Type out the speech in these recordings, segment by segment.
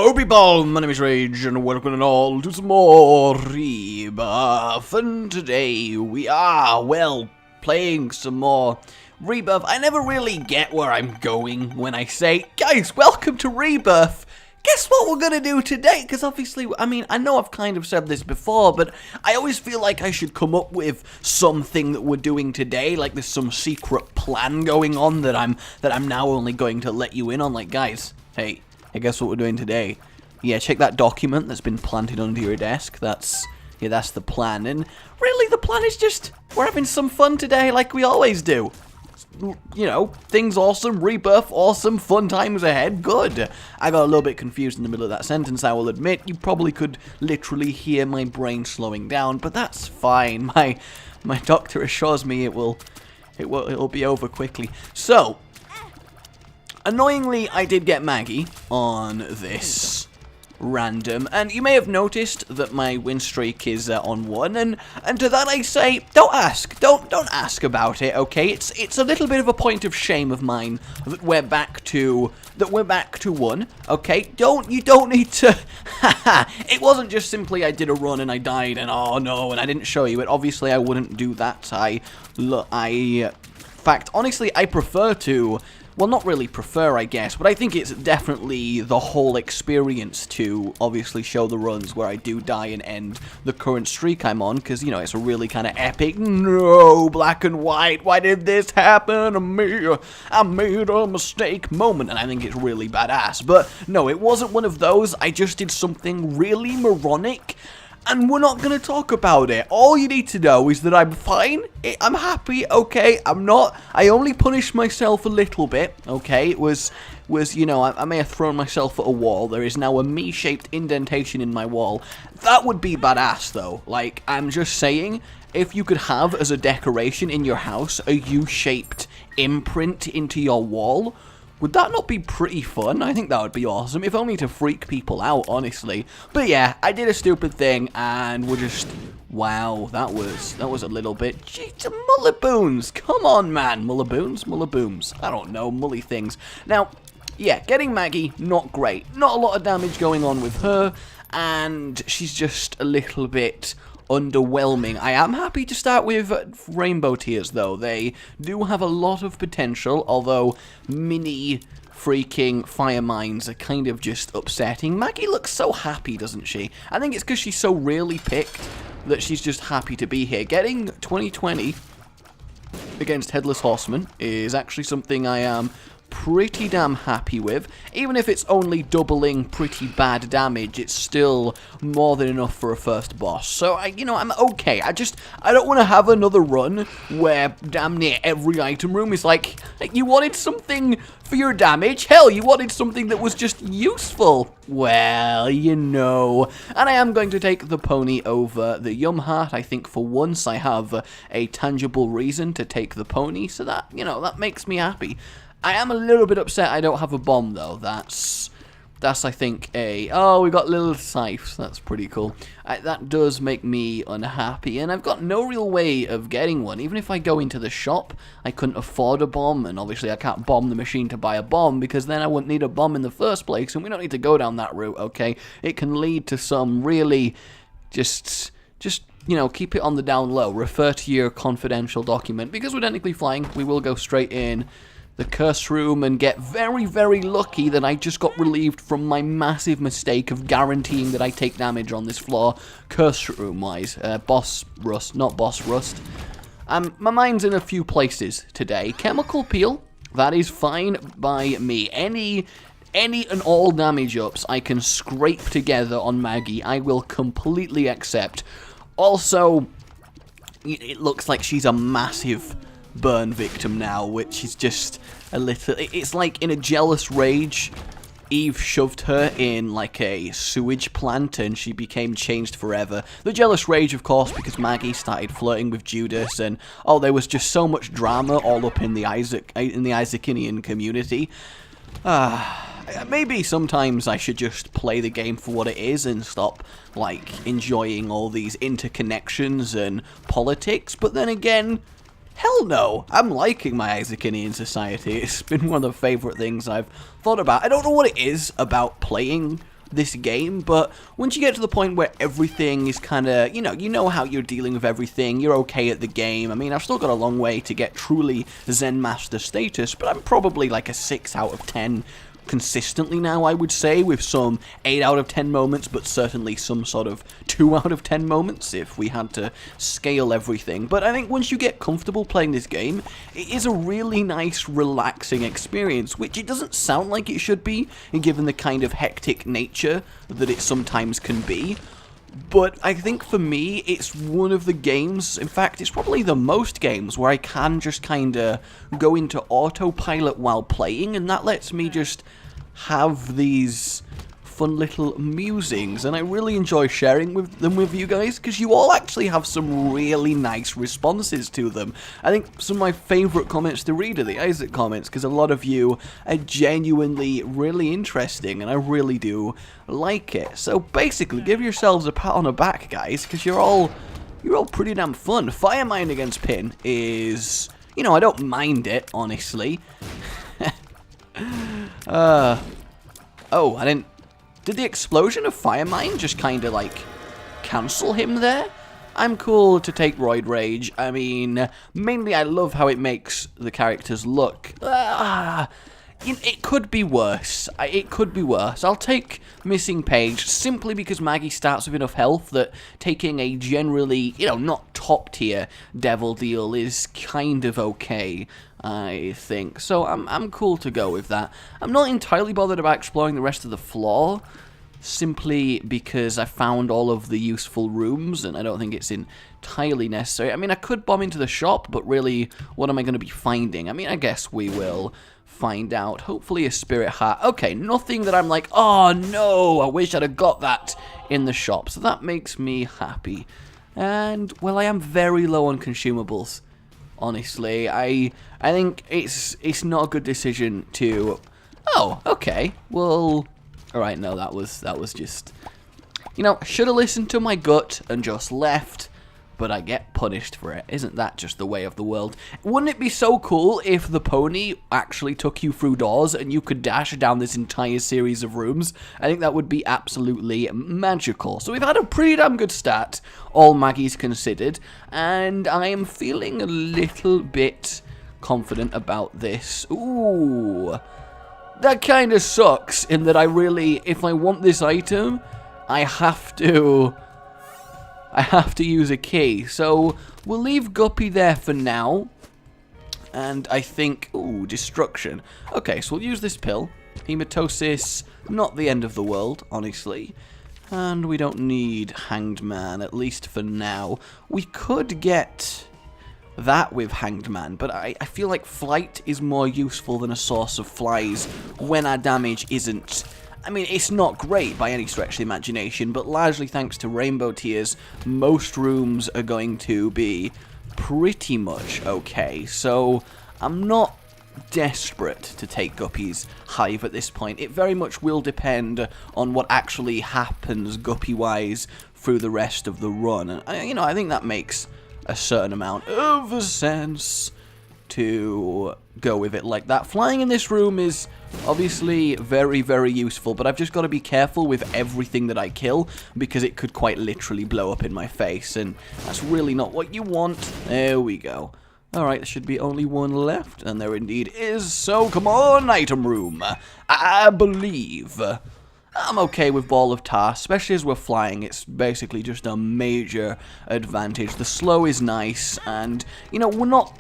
Hello people, my name is Rage and welcome all to some more Rebirth, and today we are, well, playing some more Rebirth. I never really get where I'm going when I say, guys, welcome to Rebirth. Guess what we're gonna do today? Because obviously, I mean, I know I've kind of said this before, but I always feel like I should come up with something that we're doing today, like there's some secret plan going on that I'm now only going to let you in on. Like, guys, hey, guess what we're doing today? Yeah, check that document that's been planted under your desk. That's the plan. And really, the plan is just, we're having some fun today like we always do. You know, things awesome, Rebirth awesome, fun times ahead, good. I got a little bit confused in the middle of that sentence, I will admit. You probably could literally hear my brain slowing down, but that's fine. My doctor assures me it'll be over quickly. So, annoyingly, I did get Maggie on this random, and you may have noticed that my win streak is on 1, and to that I say, don't ask about it, okay? It's a little bit of a point of shame of mine that we're back to 1, okay? You don't need to. It wasn't just simply I did a run and I died and oh no, and I didn't show you it. Obviously I wouldn't do that. In fact, honestly, I prefer to. Well, not really prefer, I guess, but I think it's definitely the whole experience to obviously show the runs where I do die and end the current streak I'm on, because, you know, it's a really kind of epic, no, black and white, why did this happen to me? I made a mistake moment, and I think it's really badass. But no, it wasn't one of those. I just did something really moronic, and we're not going to talk about it. All you need to know is that I'm fine, I'm happy, okay, I only punished myself a little bit, okay, it was you know, I may have thrown myself at a wall. There is now a me-shaped indentation in my wall. That would be badass, though. Like, I'm just saying, if you could have as a decoration in your house a U-shaped imprint into your wall, would that not be pretty fun? I think that would be awesome, if only to freak people out, honestly. But yeah, I did a stupid thing, and we're just... Wow, that was a little bit... Jeez, Mullaboons! Come on, man! Mullabooms? I don't know, mully things. Now, yeah, getting Maggie, not great. Not a lot of damage going on with her, and she's just a little bit underwhelming. I am happy to start with rainbow tears, though. They do have a lot of potential, although mini freaking fire mines are kind of just upsetting. Maggie looks so happy, doesn't she? I think it's because she's so really picked that she's just happy to be here. Getting 2020 against Headless Horseman is actually something I am pretty damn happy with. Even if it's only doubling pretty bad damage, it's still more than enough for a first boss. So, I'm okay. I don't want to have another run where damn near every item room is like, you wanted something for your damage? Hell, you wanted something that was just useful. Well, you know. And I am going to take the pony over the Yum Heart. I think for once I have a tangible reason to take the pony, so that, that makes me happy. I am a little bit upset I don't have a bomb, though. That's I think, oh, we got little scythes. That's pretty cool. That does make me unhappy, and I've got no real way of getting one. Even if I go into the shop, I couldn't afford a bomb, and obviously I can't bomb the machine to buy a bomb, because then I wouldn't need a bomb in the first place, and we don't need to go down that route, okay? It can lead to some really just keep it on the down low. Refer to your confidential document, because we're technically flying. We will go straight in the curse room and get very, very lucky that I just got relieved from my massive mistake of guaranteeing that I take damage on this floor, curse room-wise. Boss rust, not boss rust. My mind's in a few places today. Chemical peel, that is fine by me. Any and all damage ups I can scrape together on Maggie, I will completely accept. Also, it looks like she's a massive burn victim now, which is just a little... It's like in a jealous rage, Eve shoved her in like a sewage plant and she became changed forever. The jealous rage, of course, because Maggie started flirting with Judas, and there was just so much drama all up in the Isaacinian community. Maybe sometimes I should just play the game for what it is and stop, like, enjoying all these interconnections and politics, but then again, hell no, I'm liking my Isaacinian society. It's been one of the favourite things I've thought about. I don't know what it is about playing this game, but once you get to the point where everything is kind of, you know how you're dealing with everything, you're okay at the game. I mean, I've still got a long way to get truly Zen Master status, but I'm probably like a 6 out of 10 consistently now, I would say, with some 8 out of 10 moments, but certainly some sort of 2 out of 10 moments if we had to scale everything. But I think once you get comfortable playing this game, it is a really nice, relaxing experience, which it doesn't sound like it should be, given the kind of hectic nature that it sometimes can be. But I think for me, it's one of the games, in fact, it's probably the most games where I can just kind of go into autopilot while playing, and that lets me just have these fun little musings, and I really enjoy sharing them with you guys, because you all actually have some really nice responses to them. I think some of my favourite comments to read are the Isaac comments, because a lot of you are genuinely really interesting, and I really do like it. So basically, give yourselves a pat on the back, guys, because you're all pretty damn fun. Fire Mine against Pin is, I don't mind it, honestly. Oh, I didn't... Did the explosion of Fire Mine just kind of, like, cancel him there? I'm cool to take Roid Rage. I mean, mainly I love how it makes the characters look. It could be worse. It could be worse. I'll take Missing Page simply because Maggie starts with enough health that taking a generally, not top-tier Devil Deal is kind of okay, I think. So I'm cool to go with that. I'm not entirely bothered about exploring the rest of the floor, simply because I found all of the useful rooms, and I don't think it's entirely necessary. I mean, I could bomb into the shop, but really, what am I going to be finding? I mean, I guess we will find out. Hopefully a spirit heart. Okay, nothing that I'm like, oh no, I wish I'd have got that in the shop. So that makes me happy. And, well, I am very low on consumables, honestly. I think it's not a good decision to... Oh, okay. Well, alright, no, that was just... should have listened to my gut and just left, but I get punished for it. Isn't that just the way of the world? Wouldn't it be so cool if the pony actually took you through doors and you could dash down this entire series of rooms? I think that would be absolutely magical. So we've had a pretty damn good start, all Maggie's considered, and I am feeling a little bit confident about this. Ooh, that kind of sucks in that if I want this item, I have to use a key. So we'll leave Guppy there for now. And I think... Ooh, destruction. Okay, so we'll use this pill. Hematosis, not the end of the world, honestly. And we don't need Hanged Man, at least for now. We could get that with Hanged Man, but I feel like Flight is more useful than a source of flies when our damage isn't... I mean, it's not great by any stretch of the imagination, but largely thanks to Rainbow Tears, most rooms are going to be pretty much okay. So I'm not desperate to take Guppy's Hive at this point. It very much will depend on what actually happens Guppy-wise through the rest of the run. And, I think that makes a certain amount of sense to go with it like that. Flying in this room is obviously very, very useful, but I've just got to be careful with everything that I kill, because it could quite literally blow up in my face, and that's really not what you want. There we go. Alright, there should be only one left, and there indeed is, so come on, item room. I believe. I'm okay with Ball of Tar, especially as we're flying. It's basically just a major advantage. The slow is nice, and, we're not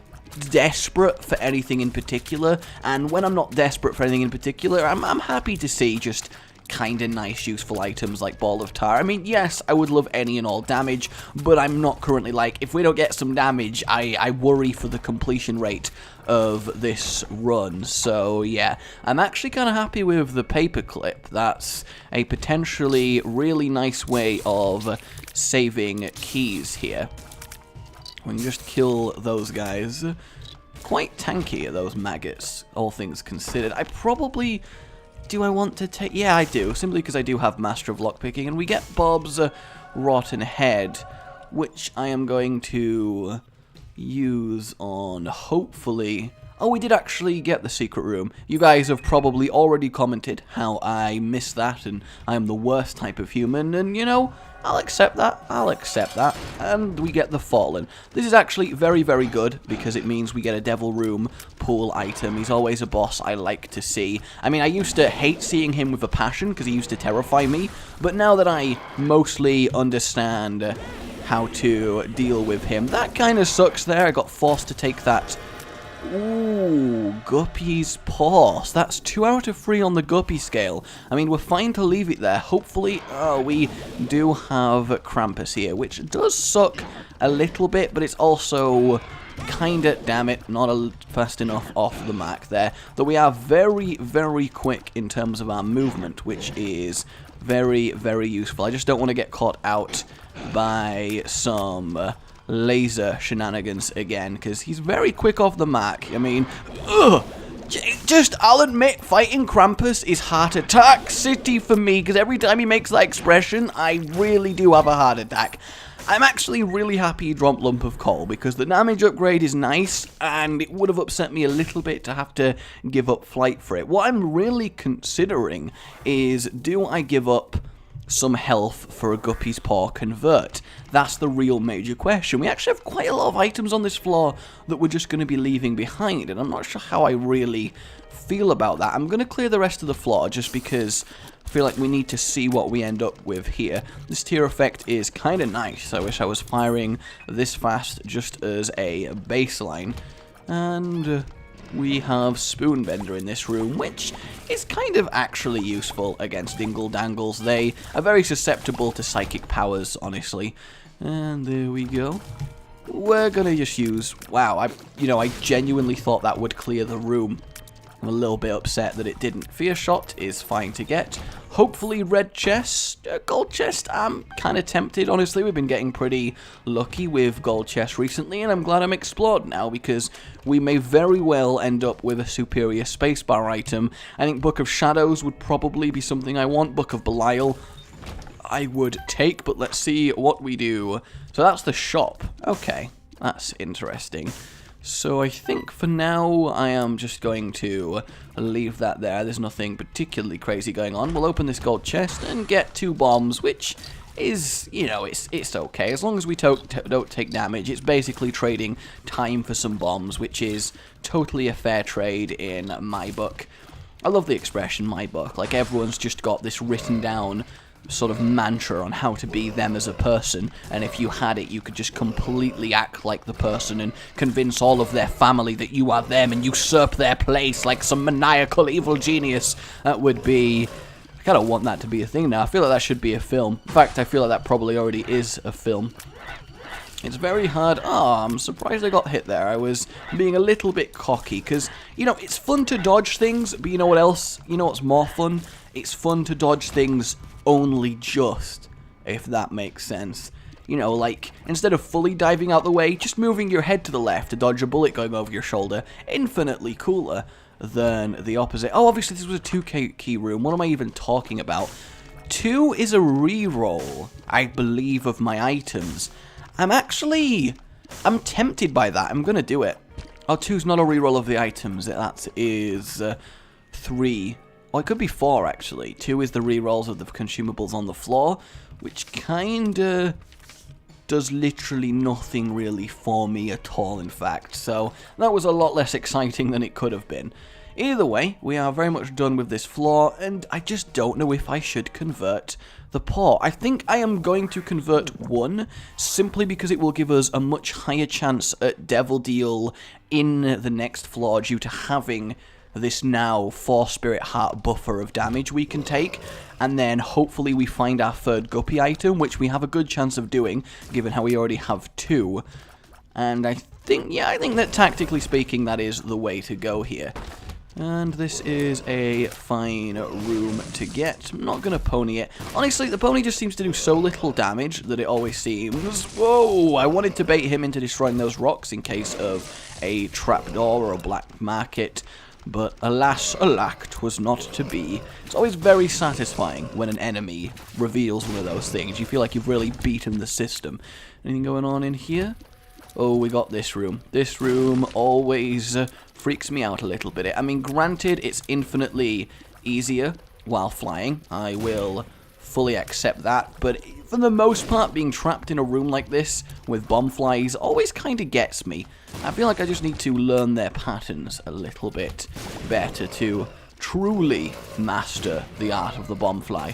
desperate for anything in particular, and when I'm not desperate for anything in particular, I'm happy to see just kind of nice, useful items like Ball of Tar. I mean, yes, I would love any and all damage, but I'm not currently like, if we don't get some damage, I worry for the completion rate of this run. So yeah, I'm actually kind of happy with the paperclip. That's a potentially really nice way of saving keys here. We can just kill those guys. Quite tanky are those maggots, all things considered. I probably... Do I want to take... Yeah, I do, simply because I do have Master of Lockpicking, and we get Bob's Rotten Head, which I am going to use on, hopefully... Oh, we did actually get the secret room. You guys have probably already commented how I miss that, and I am the worst type of human, and you know, I'll accept that. I'll accept that. And we get the Fallen. This is actually very, very good, because it means we get a Devil Room pool item. He's always a boss I like to see. I mean, I used to hate seeing him with a passion, because he used to terrify me, but now that I mostly understand how to deal with him, that kind of sucks there. I got forced to take that. Ooh, Guppy's Pause. That's 2 out of 3 on the Guppy scale. I mean, we're fine to leave it there. Hopefully, we do have Krampus here, which does suck a little bit, but it's also kinda, damn it, not fast enough off the mark there. Though we are very, very quick in terms of our movement, which is very, very useful. I just don't want to get caught out by some laser shenanigans again, because he's very quick off the mark. I mean, I'll admit, fighting Krampus is heart attack city for me, because every time he makes that expression, I really do have a heart attack. I'm actually really happy he dropped Lump of Coal, because the damage upgrade is nice, and it would have upset me a little bit to have to give up Flight for it. What I'm really considering is, do I give up some health for a Guppy's Paw convert? That's the real major question. We actually have quite a lot of items on this floor that we're just going to be leaving behind, and I'm not sure how I really feel about that. I'm going to clear the rest of the floor just because I feel like we need to see what we end up with here. This tier effect is kind of nice. I wish I was firing this fast just as a baseline. And we have Spoonbender in this room, which is kind of actually useful against Dingle Dangles. They are very susceptible to psychic powers, honestly. And there we go. We're gonna just use... Wow, I genuinely thought that would clear the room. I'm a little bit upset that it didn't. Fear Shot is fine to get. Hopefully red chest, gold chest, I'm kind of tempted, honestly. We've been getting pretty lucky with gold chest recently, and I'm glad I'm explored now, because we may very well end up with a superior spacebar item. I think Book of Shadows would probably be something I want. Book of Belial I would take, but let's see what we do. So that's the shop. Okay, that's interesting. So I think for now I am just going to leave that there. There's nothing particularly crazy going on. We'll open this gold chest and get 2 bombs, which is, you know, it's okay. As long as we don't take damage, it's basically trading time for some bombs, which is totally a fair trade in my book. I love the expression, my book. Like, everyone's just got this written down sort of mantra on how to be them as a person, and if you had it, you could just completely act like the person and convince all of their family that you are them and usurp their place like some maniacal evil genius. That would be... I kind of want that to be a thing now. I feel like that should be a film. In fact, I feel like that probably already is a film. It's very hard. Oh, I'm surprised I got hit there. I was being a little bit cocky, because, you know, it's fun to dodge things, but you know what else? You know what's more fun? It's fun to dodge things only just, if that makes sense. You know, like, instead of fully diving out the way, just moving your head to the left to dodge a bullet going over your shoulder. Infinitely cooler than the opposite. Oh, obviously this was a 2 key room. What am I even talking about? 2 is a reroll, I believe, of my items. I'm tempted by that. I'm gonna do it. Oh, 2's not a reroll of the items. That is 3. Oh, it could be 4, actually. 2 is the rerolls of the consumables on the floor, which kinda does literally nothing really for me at all, in fact. So that was a lot less exciting than it could have been. Either way, we are very much done with this floor, and I just don't know if I should convert the paw. I think I am going to convert 1, simply because it will give us a much higher chance at Devil Deal in the next floor due to having this now 4 Spirit Heart buffer of damage we can take, and then hopefully we find our 3rd Guppy item, which we have a good chance of doing, given how we already have 2. And I think that tactically speaking, that is the way to go here. And this is a fine room to get. I'm not going to pony it. Honestly, the pony just seems to do so little damage that it always seems... Whoa! I wanted to bait him into destroying those rocks in case of a trapdoor or a black market. But alas, alack, 'twas not to be. It's always very satisfying when an enemy reveals one of those things. You feel like you've really beaten the system. Anything going on in here? Oh, we got this room. This room always freaks me out a little bit. I mean, granted, it's infinitely easier while flying. I will fully accept that, but for the most part, being trapped in a room like this with bomb flies always kind of gets me. I feel like I just need to learn their patterns a little bit better to truly master the art of the bomb fly.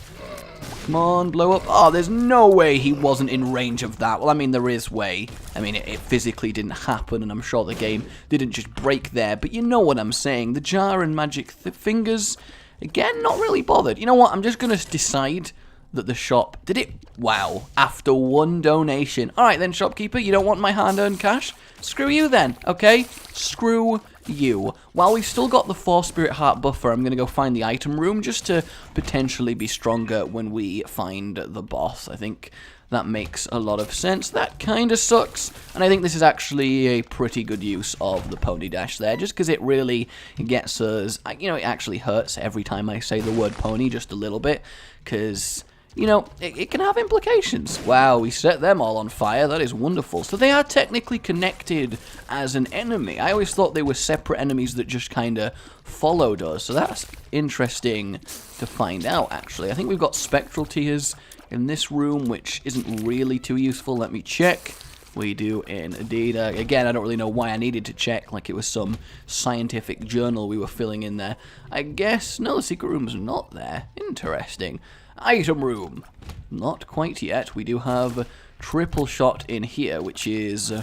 Come on, blow up. Oh, there's no way he wasn't in range of that. Well, I mean, there is way. I mean, it physically didn't happen, and I'm sure the game didn't just break there, but you know what I'm saying. The jar and magic fingers, again, not really bothered. You know what? I'm just going to decide that the shop did it. Wow, after one donation. All right then, shopkeeper, you don't want my hard-earned cash? Screw you then, okay? Screw you. While we've still got the 4 spirit heart buffer, I'm going to go find the item room just to potentially be stronger when we find the boss. I think that makes a lot of sense. That kind of sucks, and I think this is actually a pretty good use of the pony dash there, just because it really gets us, you know, it actually hurts every time I say the word pony, just a little bit, because, you know, it can have implications. Wow, we set them all on fire. That is wonderful. So they are technically connected as an enemy. I always thought they were separate enemies that just kind of followed us. So that's interesting to find out, actually. I think we've got spectral tears in this room, which isn't really too useful. Let me check. We do indeed. Again, I don't really know why I needed to check, like it was some scientific journal we were filling in there. I guess, no, the secret room's not there. Interesting. Item room. Not quite yet. We do have triple shot in here, which is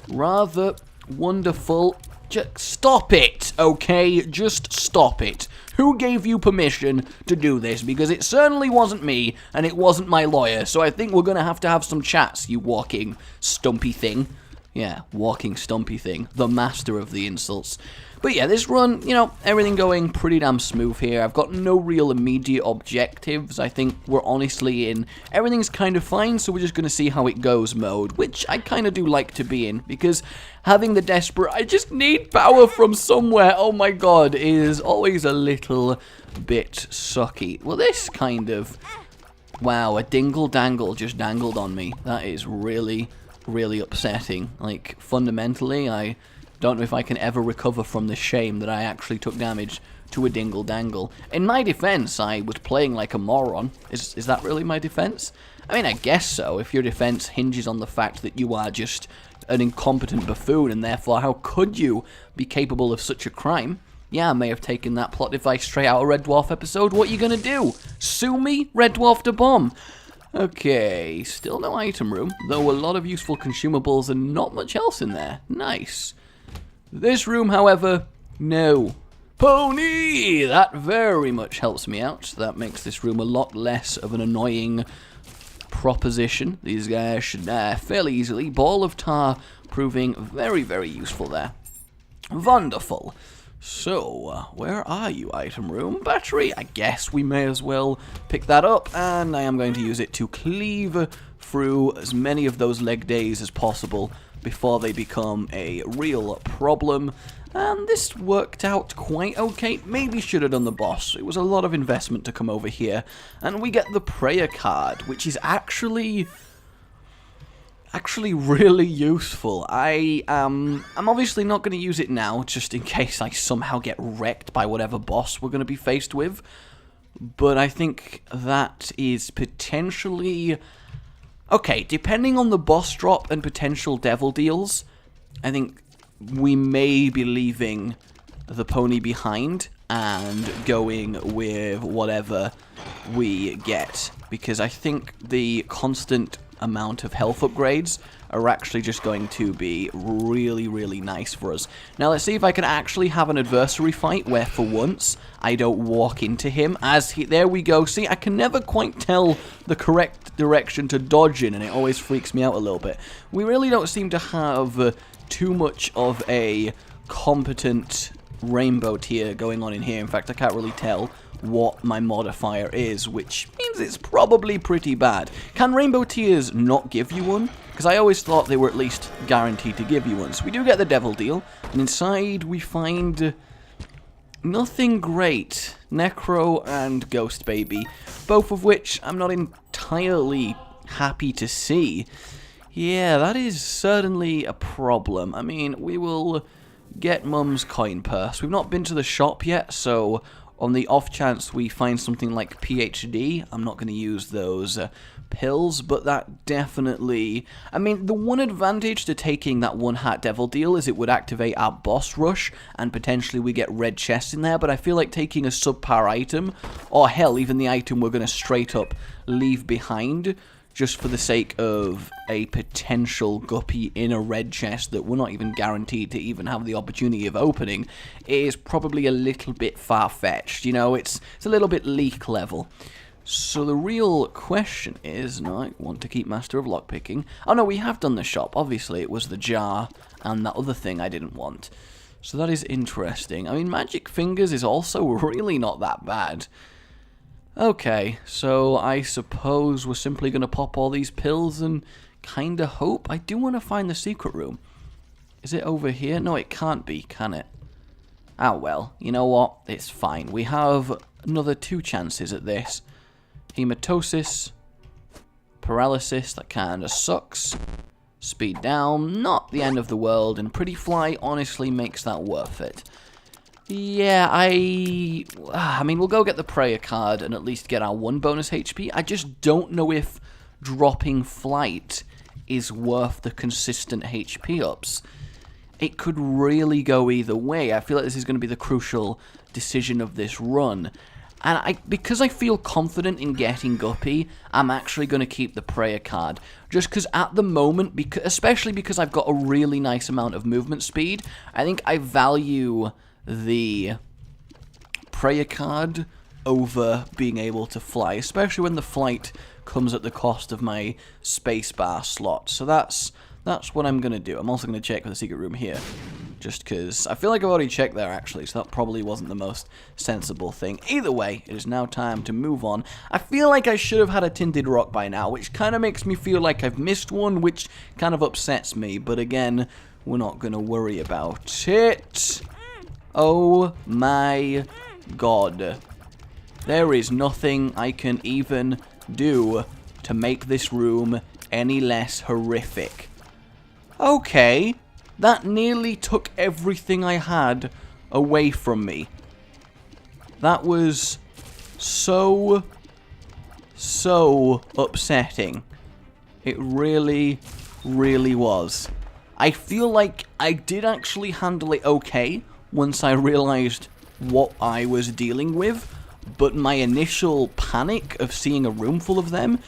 rather wonderful. Just stop it, okay? Just stop it. Who gave you permission to do this? Because it certainly wasn't me, and it wasn't my lawyer, so I think we're going to have some chats, you walking stumpy thing. Yeah, walking stumpy thing. The master of the insults. But yeah, this run, you know, everything going pretty damn smooth here. I've got no real immediate objectives. I think we're honestly in everything's kind of fine, so we're just going to see how it goes mode, which I kind of do like to be in, because having the desperate, I just need power from somewhere, oh my god, is always a little bit sucky. Well, this kind of, wow, a dingle dangle just dangled on me. That is really, really upsetting. Like, fundamentally, I don't know if I can ever recover from the shame that I actually took damage to a dingle dangle. In my defense, I was playing like a moron. Is that really my defense? I mean, I guess so, if your defense hinges on the fact that you are just an incompetent buffoon, and therefore how could you be capable of such a crime? Yeah, I may have taken that plot device straight out of Red Dwarf episode. What are you gonna do? Sue me? Red Dwarf to bomb. Okay, still no item room, though a lot of useful consumables and not much else in there. Nice. This room, however, no. Pony! That very much helps me out. That makes this room a lot less of an annoying proposition. These guys should fairly easily. Ball of tar proving very, very useful there. Wonderful. So, where are you, item room? Battery? I guess we may as well pick that up, and I am going to use it to cleave through as many of those leg days as possible before they become a real problem. And this worked out quite okay. Maybe should have done the boss. It was a lot of investment to come over here. And we get the prayer card, which is actually really useful. I'm obviously not going to use it now, just in case I somehow get wrecked by whatever boss we're going to be faced with. But I think that is potentially... okay, depending on the boss drop and potential devil deals, I think we may be leaving the pony behind and going with whatever we get, because I think the constant amount of health upgrades are actually just going to be really, really nice for us. Now, let's see if I can actually have an adversary fight where, for once, I don't walk into him. There we go. See, I can never quite tell the correct direction to dodge in, and it always freaks me out a little bit. We really don't seem to have too much of a competent rainbow tier going on in here. In fact, I can't really tell what my modifier is, which means it's probably pretty bad. Can rainbow tiers not give you one? Because I always thought they were at least guaranteed to give you one. So we do get the devil deal, and inside we find nothing great. Necro and Ghost Baby, both of which I'm not entirely happy to see. Yeah, that is certainly a problem. I mean, we will get Mum's coin purse. We've not been to the shop yet, so on the off chance we find something like PhD, I'm not going to use those pills, but that definitely... I mean, the one advantage to taking that one Hat Devil deal is it would activate our boss rush, and potentially we get red chests in there, but I feel like taking a subpar item, or hell, even the item we're going to straight up leave behind, just for the sake of a potential guppy in a red chest that we're not even guaranteed to even have the opportunity of opening, is probably a little bit far-fetched. You know, it's a little bit leak level. So the real question is, and I want to keep Master of Lockpicking. Oh no, we have done the shop. Obviously, it was the jar and that other thing I didn't want. So that is interesting. I mean, Magic Fingers is also really not that bad. Okay, so I suppose we're simply going to pop all these pills and kind of hope. I do want to find the secret room. Is it over here? No, it can't be, can it? Ah, well, you know what? It's fine. We have another 2 chances at this. Hematosis, paralysis, that kind of sucks. Speed down, not the end of the world, and Pretty Fly honestly makes that worth it. Yeah, I mean, we'll go get the prayer card and at least get our 1 bonus HP. I just don't know if dropping flight is worth the consistent HP ups. It could really go either way. I feel like this is going to be the crucial decision of this run. And because I feel confident in getting Guppy, I'm actually going to keep the prayer card. Just because at the moment, especially because I've got a really nice amount of movement speed, I think I value the prayer card over being able to fly, especially when the flight comes at the cost of my spacebar slot. So that's what I'm going to do. I'm also going to check for the secret room here, just because I feel like I've already checked there actually, so that probably wasn't the most sensible thing. Either way, it is now time to move on. I feel like I should have had a tinted rock by now, which kind of makes me feel like I've missed one, which kind of upsets me, but again, we're not going to worry about it. Oh my god. There is nothing I can even do to make this room any less horrific. Okay, that nearly took everything I had away from me. That was so upsetting. It really, really was. I feel like I did actually handle it okay once I realized what I was dealing with, but my initial panic of seeing a room full of them,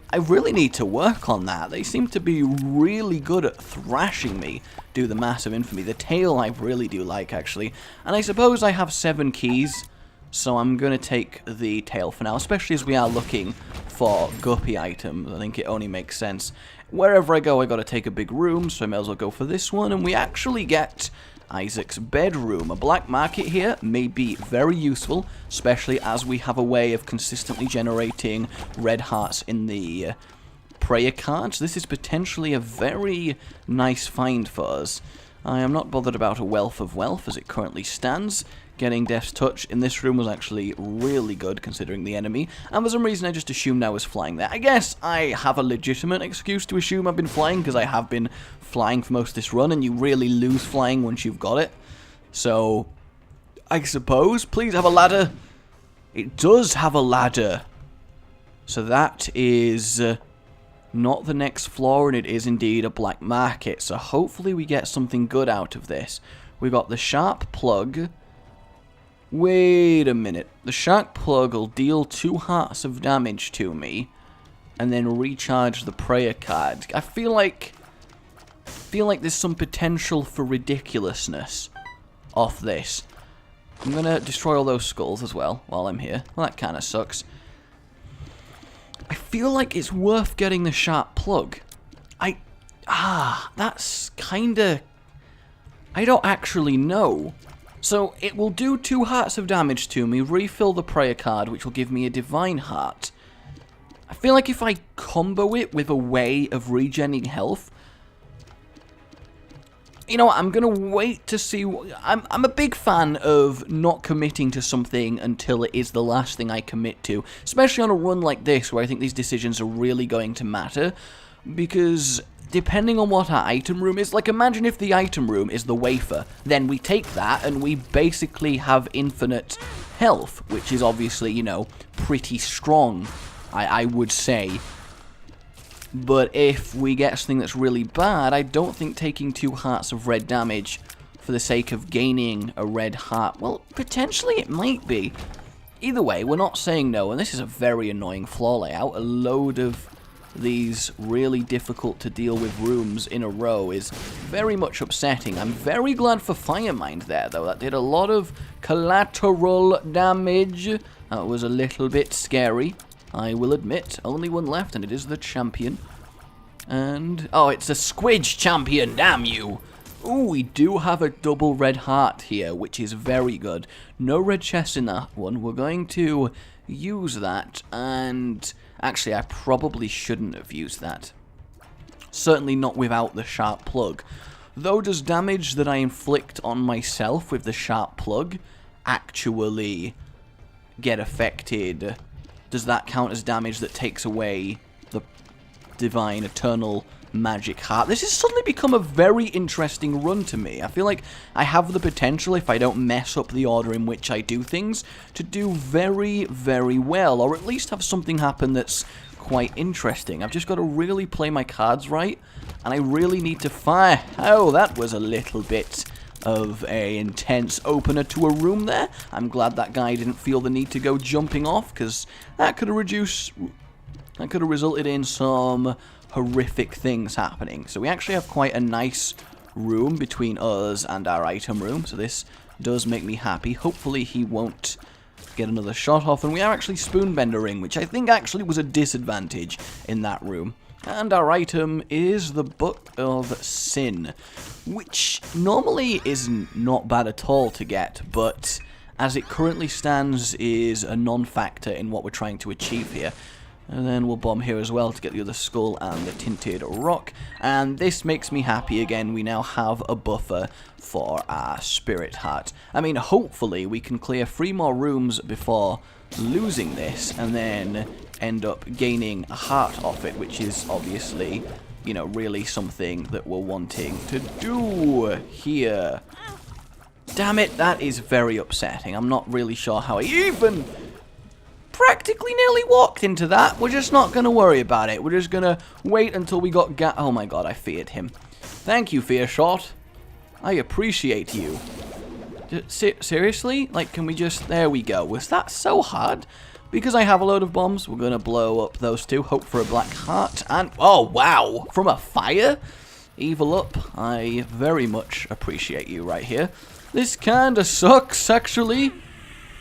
I really need to work on that. They seem to be really good at thrashing me, do the massive infamy. The tail I really do like, actually. And I suppose I have 7 keys, so I'm going to take the tail for now, especially as we are looking for guppy items. I think it only makes sense. Wherever I go, I got to take a big room, so I may as well go for this one, and we actually get Isaac's bedroom. A black market here may be very useful, especially as we have a way of consistently generating red hearts in the prayer cards. This is potentially a very nice find for us. I am not bothered about a wealth of wealth as it currently stands. Getting Death's Touch in this room was actually really good considering the enemy, and for some reason I just assumed I was flying there. I guess I have a legitimate excuse to assume I've been flying, because I have been flying for most of this run, and you really lose flying once you've got it. So, I suppose, please have a ladder. It does have a ladder. So that is not the next floor, and it is indeed a black market. So hopefully we get something good out of this. We got the sharp plug. Wait a minute. The shark plug will deal 2 hearts of damage to me and then recharge the prayer card. I feel like there's some potential for ridiculousness off this. I'm gonna destroy all those skulls as well while I'm here. Well, that kind of sucks. I feel like it's worth getting the sharp plug. That's kinda... I don't actually know. So, it will do 2 hearts of damage to me, refill the prayer card, which will give me a divine heart. I feel like if I combo it with a way of regenning health... You know what, I'm going to wait to see... I'm a big fan of not committing to something until it is the last thing I commit to. Especially on a run like this, where I think these decisions are really going to matter. because depending on what our item room is, like imagine if the item room is the wafer, then we take that and we basically have infinite health, which is obviously, you know, pretty strong, I would say. But if we get something that's really bad, I don't think taking 2 hearts of red damage for the sake of gaining a red heart, well, potentially it might be. Either way, we're not saying no, and this is a very annoying floor layout. A load of these really difficult to deal with rooms in a row is very much upsetting. I'm very glad for Firemind there, though. That did a lot of collateral damage. That was a little bit scary, I will admit. Only one left, and it is the champion. And, oh, it's a Squidge champion, damn you! Ooh, we do have a double red heart here, which is very good. No red chest in that one. We're going to use that, and actually, I probably shouldn't have used that. Certainly not without the sharp plug. Though, does damage that I inflict on myself with the sharp plug actually get affected? Does that count as damage that takes away the divine eternal magic heart? This has suddenly become a very interesting run to me. I feel like I have the potential, if I don't mess up the order in which I do things, to do very, very well, or at least have something happen that's quite interesting. I've just got to really play my cards right, and I really need to fire. Oh, that was a little bit of a intense opener to a room there. I'm glad that guy didn't feel the need to go jumping off, because that could have resulted in some horrific things happening. So we actually have quite a nice room between us and our item room, so this does make me happy. Hopefully he won't get another shot off, and we are actually spoonbendering, which I think actually was a disadvantage in that room. And our item is the Book of Sin, which normally is not bad at all to get, but as it currently stands is a non-factor in what we're trying to achieve here. And then we'll bomb here as well to get the other skull and the tinted rock. And this makes me happy again. We now have a buffer for our spirit heart. I mean, hopefully we can clear 3 more rooms before losing this, and then end up gaining a heart off it, which is obviously, you know, really something that we're wanting to do here. Damn it, that is very upsetting. I'm not really sure how I even practically nearly walked into that. We're just not going to worry about it. We're just going to wait until we got oh my god, I feared him. Thank you, Fear Shot. I appreciate you. Seriously? Like, can we just... There we go. Was that so hard? Because I have a load of bombs, we're going to blow up those 2. Hope for a black heart. And... Oh, wow! From a fire? Evil up. I very much appreciate you right here. This kinda sucks, actually.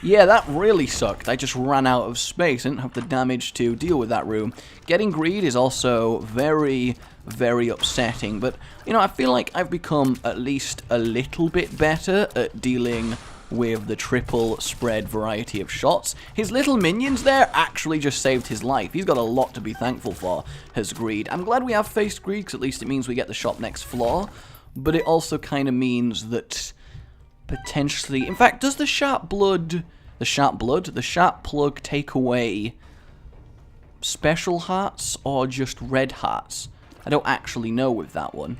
Yeah, that really sucked. I just ran out of space. I didn't have the damage to deal with that room. Getting greed is also very, very upsetting. But, you know, I feel like I've become at least a little bit better at dealing with the triple spread variety of shots. His little minions there actually just saved his life. He's got a lot to be thankful for, his greed. I'm glad we have faced greed, because at least it means we get the shop next floor. But it also kind of means that potentially... In fact, does the sharp plug take away special hearts or just red hearts? I don't actually know with that one.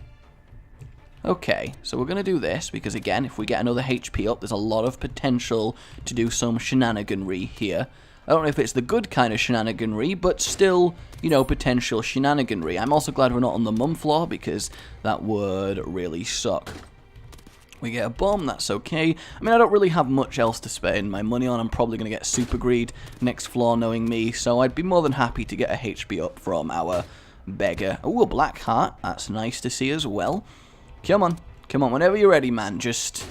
Okay, so we're going to do this, because again, if we get another HP up, there's a lot of potential to do some shenaniganry here. I don't know if it's the good kind of shenaniganry, but still, you know, potential shenaniganry. I'm also glad we're not on the mum floor, because that would really suck. We get a bomb, that's okay. I mean, I don't really have much else to spend my money on. I'm probably going to get super greed next floor, knowing me, so I'd be more than happy to get a HP up from our beggar. Oh, a black heart, that's nice to see as well. Come on, whenever you're ready, man. Just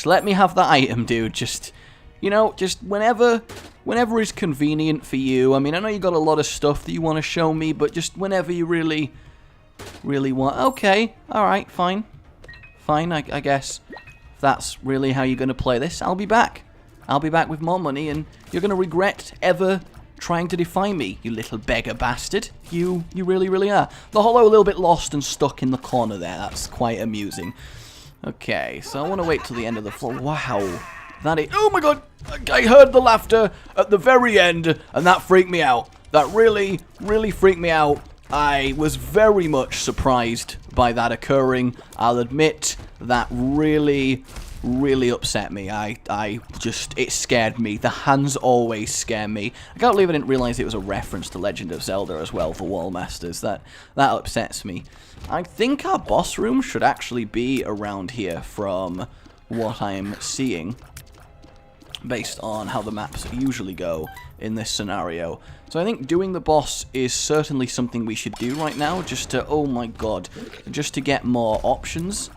let me have that item, dude. Just, you know, just whenever is convenient for you. I mean, I know you got a lot of stuff that you want to show me, but just whenever you really want. Okay, alright, fine. Fine, I guess if that's really how you're going to play this, I'll be back. I'll be back with more money, and you're going to regret ever trying to defy me, you little beggar bastard. You really, really are. The Hollow a little bit lost and stuck in the corner there. That's quite amusing. Okay, so I want to wait till the end of the floor. Wow. That is... Oh my god! I heard the laughter at the very end, and that freaked me out. That really, really freaked me out. I was very much surprised by that occurring. I'll admit that really upset me. It scared me. The hands always scare me. I can't believe I didn't realize it was a reference to Legend of Zelda as well, for Wallmasters. That upsets me. I think our boss room should actually be around here from what I'm seeing, based on how the maps usually go in this scenario. So I think doing the boss is certainly something we should do right now, just to, oh my god, just to get more options.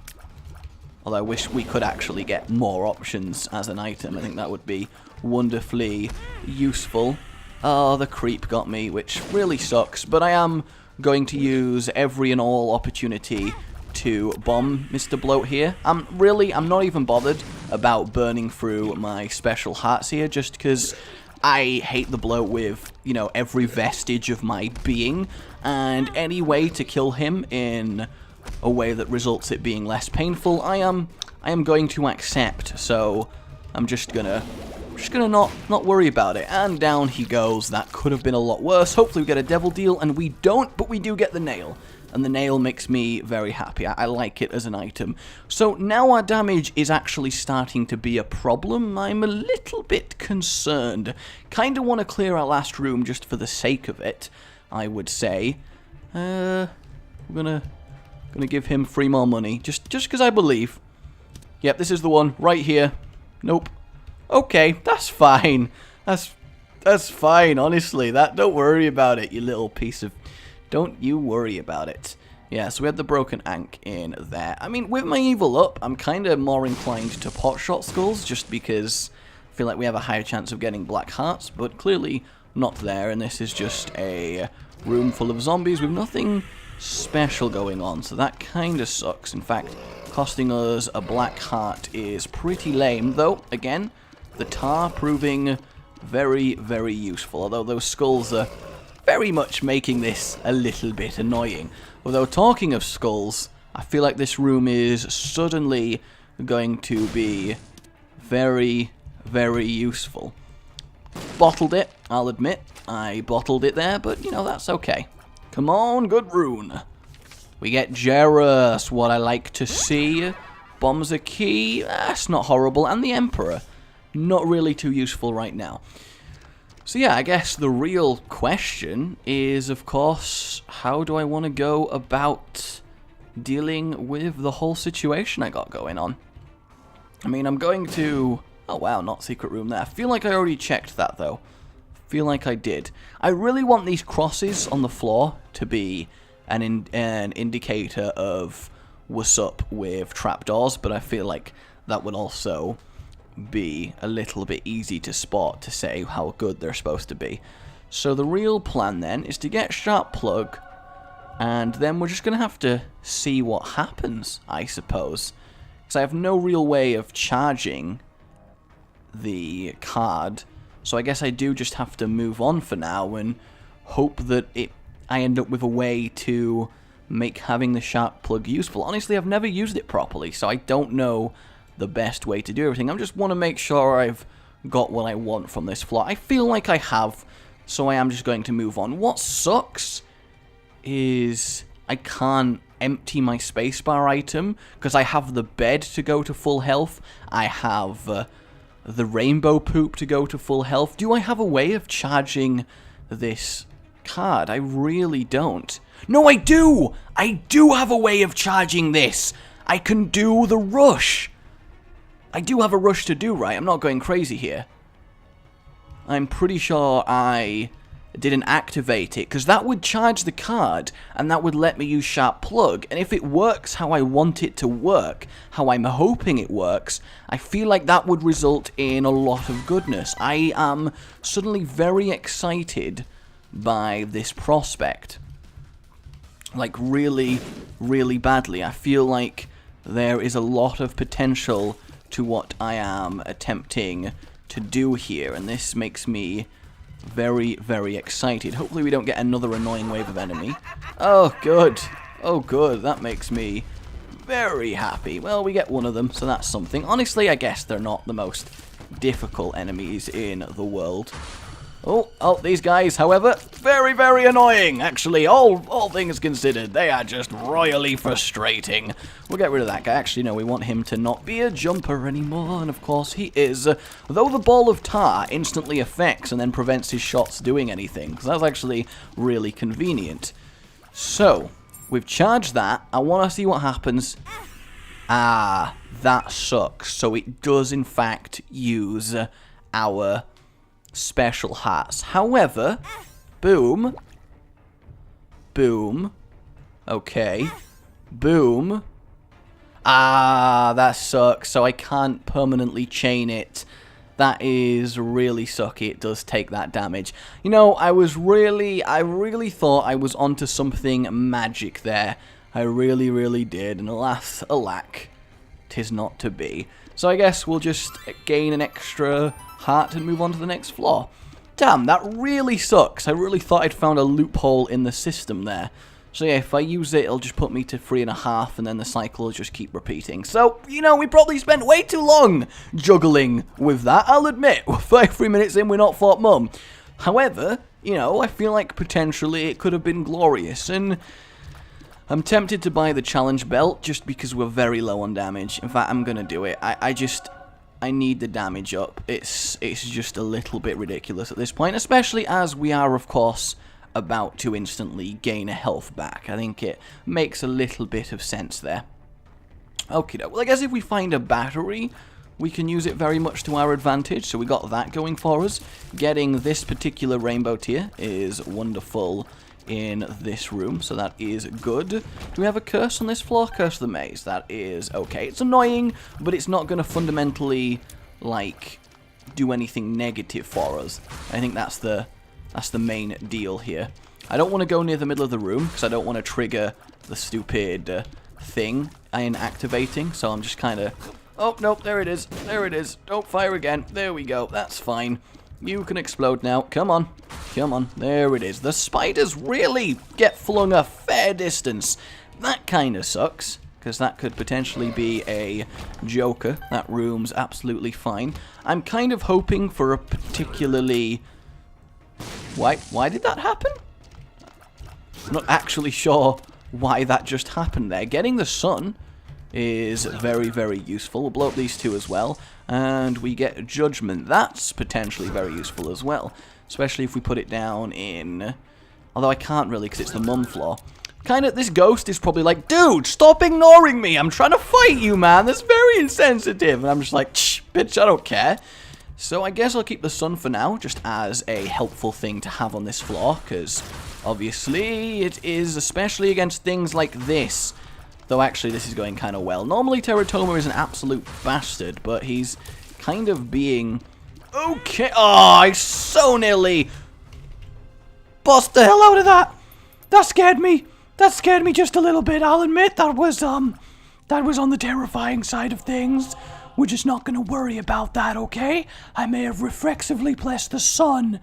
Although I wish we could actually get more options as an item. I think that would be wonderfully useful. Oh, the creep got me, which really sucks. But I am going to use every and all opportunity to bomb Mr. Bloat here. I'm not even bothered about burning through my special hearts here, just because I hate the Bloat with, you know, every vestige of my being. And any way to kill him in a way that results it being less painful, I am going to accept. So I'm just gonna not worry about it. And down he goes. That could have been a lot worse. Hopefully we get a devil deal, and we don't, but we do get the nail. And the nail makes me very happy. I like it as an item. So now our damage is actually starting to be a problem. I'm a little bit concerned. Kind of want to clear our last room just for the sake of it, I would say. We're gonna give him 3 more money, just because I believe. Yep, this is the one right here. Nope. Okay, that's fine. That's fine. Honestly, don't worry about it, you little piece of. Don't you worry about it. Yeah, so we had the broken ankh in there. I mean, with my evil up, I'm kind of more inclined to potshot skulls, just because I feel like we have a higher chance of getting black hearts, but clearly not there, and this is just a room full of zombies with nothing special going on, so that kind of sucks. In fact, costing us a black heart is pretty lame, though, again, the tar proving very, very useful, although those skulls are very much making this a little bit annoying. Although, talking of skulls, I feel like this room is suddenly going to be very, very useful. Bottled it, I'll admit. I bottled it there, but, you know, that's okay. Come on, good rune. We get Jerus, what I like to see. Bombs a key, that's not horrible. And the Emperor, not really too useful right now. So yeah, I guess the real question is, of course, how do I want to go about dealing with the whole situation I got going on? I mean, I'm going to... Oh wow, not secret room there. I feel like I already checked that, though. Feel like I did. I really want these crosses on the floor to be an indicator of what's up with trapdoors, but I feel like that would also be a little bit easy to spot to say how good they're supposed to be. So the real plan then is to get Sharp Plug, and then we're just going to have to see what happens, I suppose. Because I have no real way of charging the card, so I guess I do just have to move on for now and hope that I end up with a way to make having the Sharp Plug useful. Honestly, I've never used it properly, so I don't know the best way to do everything. I just want to make sure I've got what I want from this floor. I feel like I have, so I am just going to move on. What sucks is I can't empty my spacebar item because I have the bed to go to full health. I have the rainbow poop to go to full health. Do I have a way of charging this card? I really don't. No, I do! I do have a way of charging this! I can do the rush! I do have a rush to do, right? I'm not going crazy here. I'm pretty sure I didn't activate it, because that would charge the card, and that would let me use Sharp Plug, and if it works how I want it to work, how I'm hoping it works, I feel like that would result in a lot of goodness. I am suddenly very excited by this prospect. Like, really, really badly. I feel like there is a lot of potential to what I am attempting to do here, and this makes me very, very excited. Hopefully we don't get another annoying wave of enemy. Oh, good. Oh, good. That makes me very happy. Well, we get one of them, so that's something. Honestly, I guess they're not the most difficult enemies in the world. Oh, these guys, however, very, very annoying. Actually, all things considered, they are just royally frustrating. We'll get rid of that guy. Actually, no, we want him to not be a jumper anymore, and of course he is. Though the ball of tar instantly affects and then prevents his shots doing anything, because that's actually really convenient. So, we've charged that. I want to see what happens. Ah, that sucks. So it does, in fact, use our special hats. However, boom, boom, okay, boom. Ah, that sucks. So I can't permanently chain it. That is really sucky. It does take that damage. You know, I really thought I was onto something magic there. I really did, and alas, alack, 'tis not to be. So I guess we'll just gain an extra heart and move on to the next floor. Damn, that really sucks. I really thought I'd found a loophole in the system there. So yeah, if I use it, it'll just put me to 3.5, and then the cycle will just keep repeating. So, you know, we probably spent way too long juggling with that, I'll admit. We're 33 minutes in, we're not fought mum. However, you know, I feel like potentially it could have been glorious, and I'm tempted to buy the challenge belt just because we're very low on damage. In fact, I'm gonna do it. I need the damage up. It's just a little bit ridiculous at this point, especially as we are, of course, about to instantly gain a health back. I think it makes a little bit of sense there. Okay, well, I guess if we find a battery, we can use it very much to our advantage. So we got that going for us. Getting this particular rainbow tier is wonderful in this room, so that is good. Do we have a curse on this floor? Curse of the maze. That is okay. It's annoying, but it's not going to fundamentally, like, do anything negative for us. I think that's the main deal here. I don't want to go near the middle of the room, because I don't want to trigger the stupid thing in activating, so I'm just kind of... Oh, nope, there it is. There it is. Don't fire again. There we go. That's fine. You can explode now. Come on. Come on. There it is. The spiders really get flung a fair distance. That kind of sucks, because that could potentially be a joker. That room's absolutely fine. I'm kind of hoping for a particularly... Why did that happen? I'm not actually sure why that just happened there. Getting the sun is very useful. We'll blow up these two as well. And we get judgment. That's potentially very useful as well. Especially if we put it down in... Although I can't really because it's the mum floor. This ghost is probably like, dude, stop ignoring me. I'm trying to fight you, man. That's very insensitive. And I'm just like, shh, bitch, I don't care. So I guess I'll keep the sun for now, just as a helpful thing to have on this floor. Because obviously it is, especially against things like this. Though actually this is going kind of well. Normally Teratoma is an absolute bastard, but he's kind of being... Okay. Oh, I so nearly bust the hell out of that. That scared me. That scared me just a little bit, I'll admit. That was on the terrifying side of things. We're just not going to worry about that, okay? I may have reflexively pressed the sun.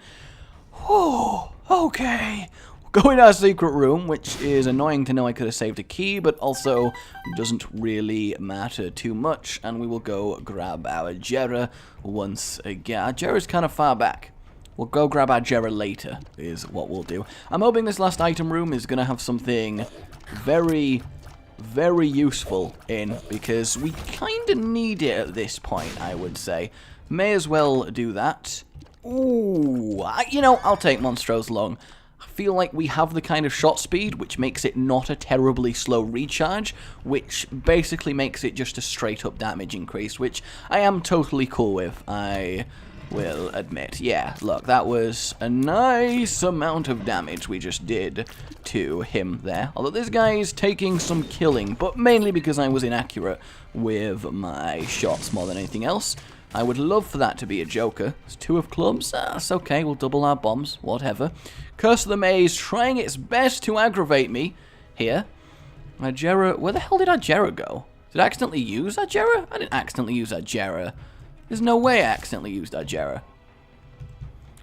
Oh, okay. Go in our secret room, which is annoying to know I could have saved a key, but also doesn't really matter too much. And we will go grab our Jera once again. Our Jera's kind of far back. We'll go grab our Jera later, is what we'll do. I'm hoping this last item room is going to have something very useful in, because we kind of need it at this point, I would say. May as well do that. Ooh, you know, I'll take Monstro's Lung. I feel like we have the kind of shot speed which makes it not a terribly slow recharge, which basically makes it just a straight up damage increase, which I am totally cool with, I will admit. Yeah, look, that was a nice amount of damage we just did to him there. Although this guy is taking some killing, but mainly because I was inaccurate with my shots more than anything else. I would love for that to be a joker. It's 2 of clubs. That's okay, we'll double our bombs, whatever. Curse of the Maze trying its best to aggravate me here. My Jera, where the hell did our Jera go? Did I accidentally use our Jera? I didn't accidentally use our Jera. There's no way I accidentally used our Jera.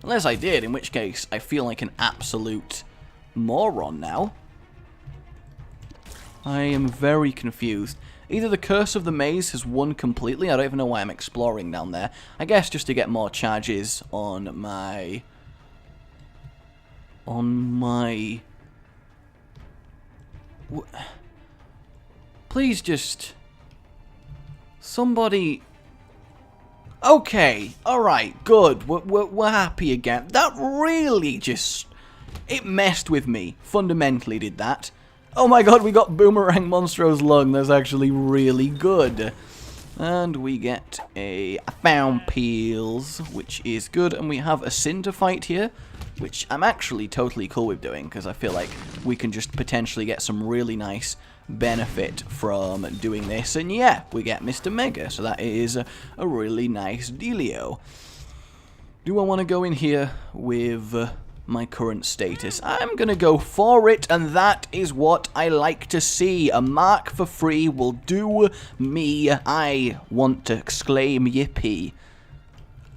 Unless I did, in which case I feel like an absolute moron now. I am very confused. Either the Curse of the Maze has won completely, I don't even know why I'm exploring down there. I guess just to get more charges on my on my... Please just... Somebody... Okay, alright, good. We're happy again. That really just... It messed with me. Fundamentally did that. Oh my god, we got Boomerang Monstro's Lung. That's actually really good. And we get I found Peels, which is good. And we have a Cinder fight here, which I'm actually totally cool with doing, because I feel like we can just potentially get some really nice benefit from doing this. And yeah, we get Mr. Mega, so that is a really nice dealio. Do I want to go in here with my current status? I'm gonna go for it, and that is what I like to see. A mark for free will do me. I want to exclaim yippee.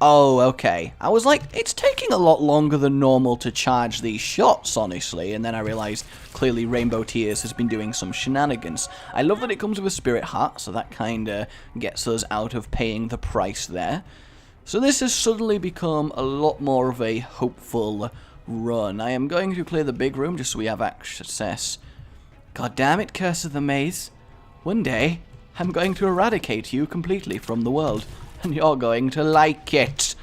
Oh, okay. I was like, it's taking a lot longer than normal to charge these shots, honestly, and then I realized clearly Rainbow Tears has been doing some shenanigans. I love that it comes with a Spirit Heart, so that kinda gets us out of paying the price there. So this has suddenly become a lot more of a hopeful run. I am going to clear the big room just so we have access. God damn it, Curse of the Maze. One day, I'm going to eradicate you completely from the world, and you're going to like it.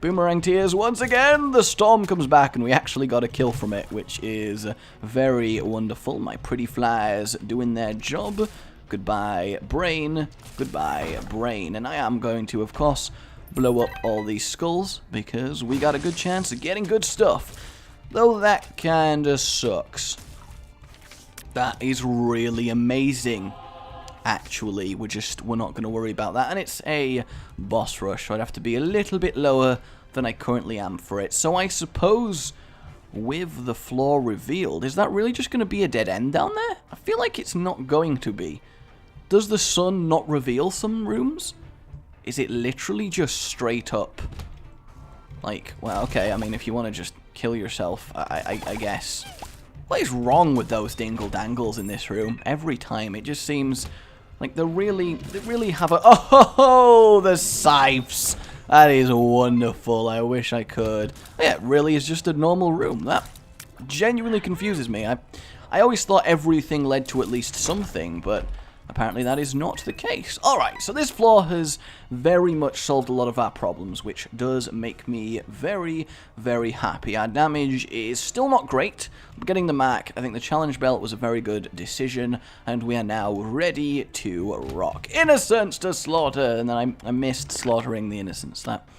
Boomerang Tears once again. The storm comes back, and we actually got a kill from it, which is very wonderful. My pretty flies doing their job. Goodbye, Brain. Goodbye, Brain. And I am going to, of course, blow up all these skulls, because we got a good chance of getting good stuff. Though that kinda sucks. That is really amazing. Actually, we're not going to worry about that. And it's a boss rush, so I'd have to be a little bit lower than I currently am for it. So I suppose with the floor revealed, is that really just going to be a dead end down there? I feel like it's not going to be. Does the sun not reveal some rooms? Is it literally just straight up? Like, well, okay, I mean, if you want to just kill yourself, I guess. What is wrong with those dingle-dangles in this room? Every time, it just seems like they really have a... Oh, the scythes! That is wonderful. I wish I could. Yeah, it really is just a normal room. That genuinely confuses me. I always thought everything led to at least something, but apparently that is not the case. Alright, so this floor has very much solved a lot of our problems, which does make me very, very happy. Our damage is still not great, but getting the Mac, I think the challenge belt was a very good decision, and we are now ready to rock. Innocents to slaughter! And then I missed slaughtering the innocents. That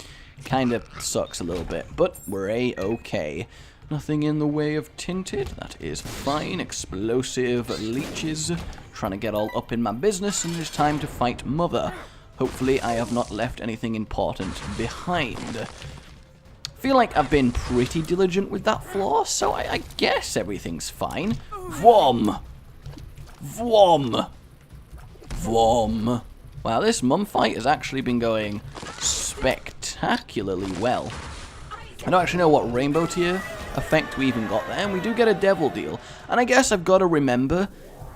kind of sucks a little bit, but we're A-okay. Nothing in the way of tinted, that is fine. Explosive leeches, trying to get all up in my business, and it's time to fight Mother. Hopefully I have not left anything important behind. Feel like I've been pretty diligent with that floor, so I guess everything's fine. Vom! Vom! Vom! Wow, this mum fight has actually been going spectacularly well. I don't actually know what Rainbow Tier effect we even got there, and we do get a Devil Deal. And I guess I've got to remember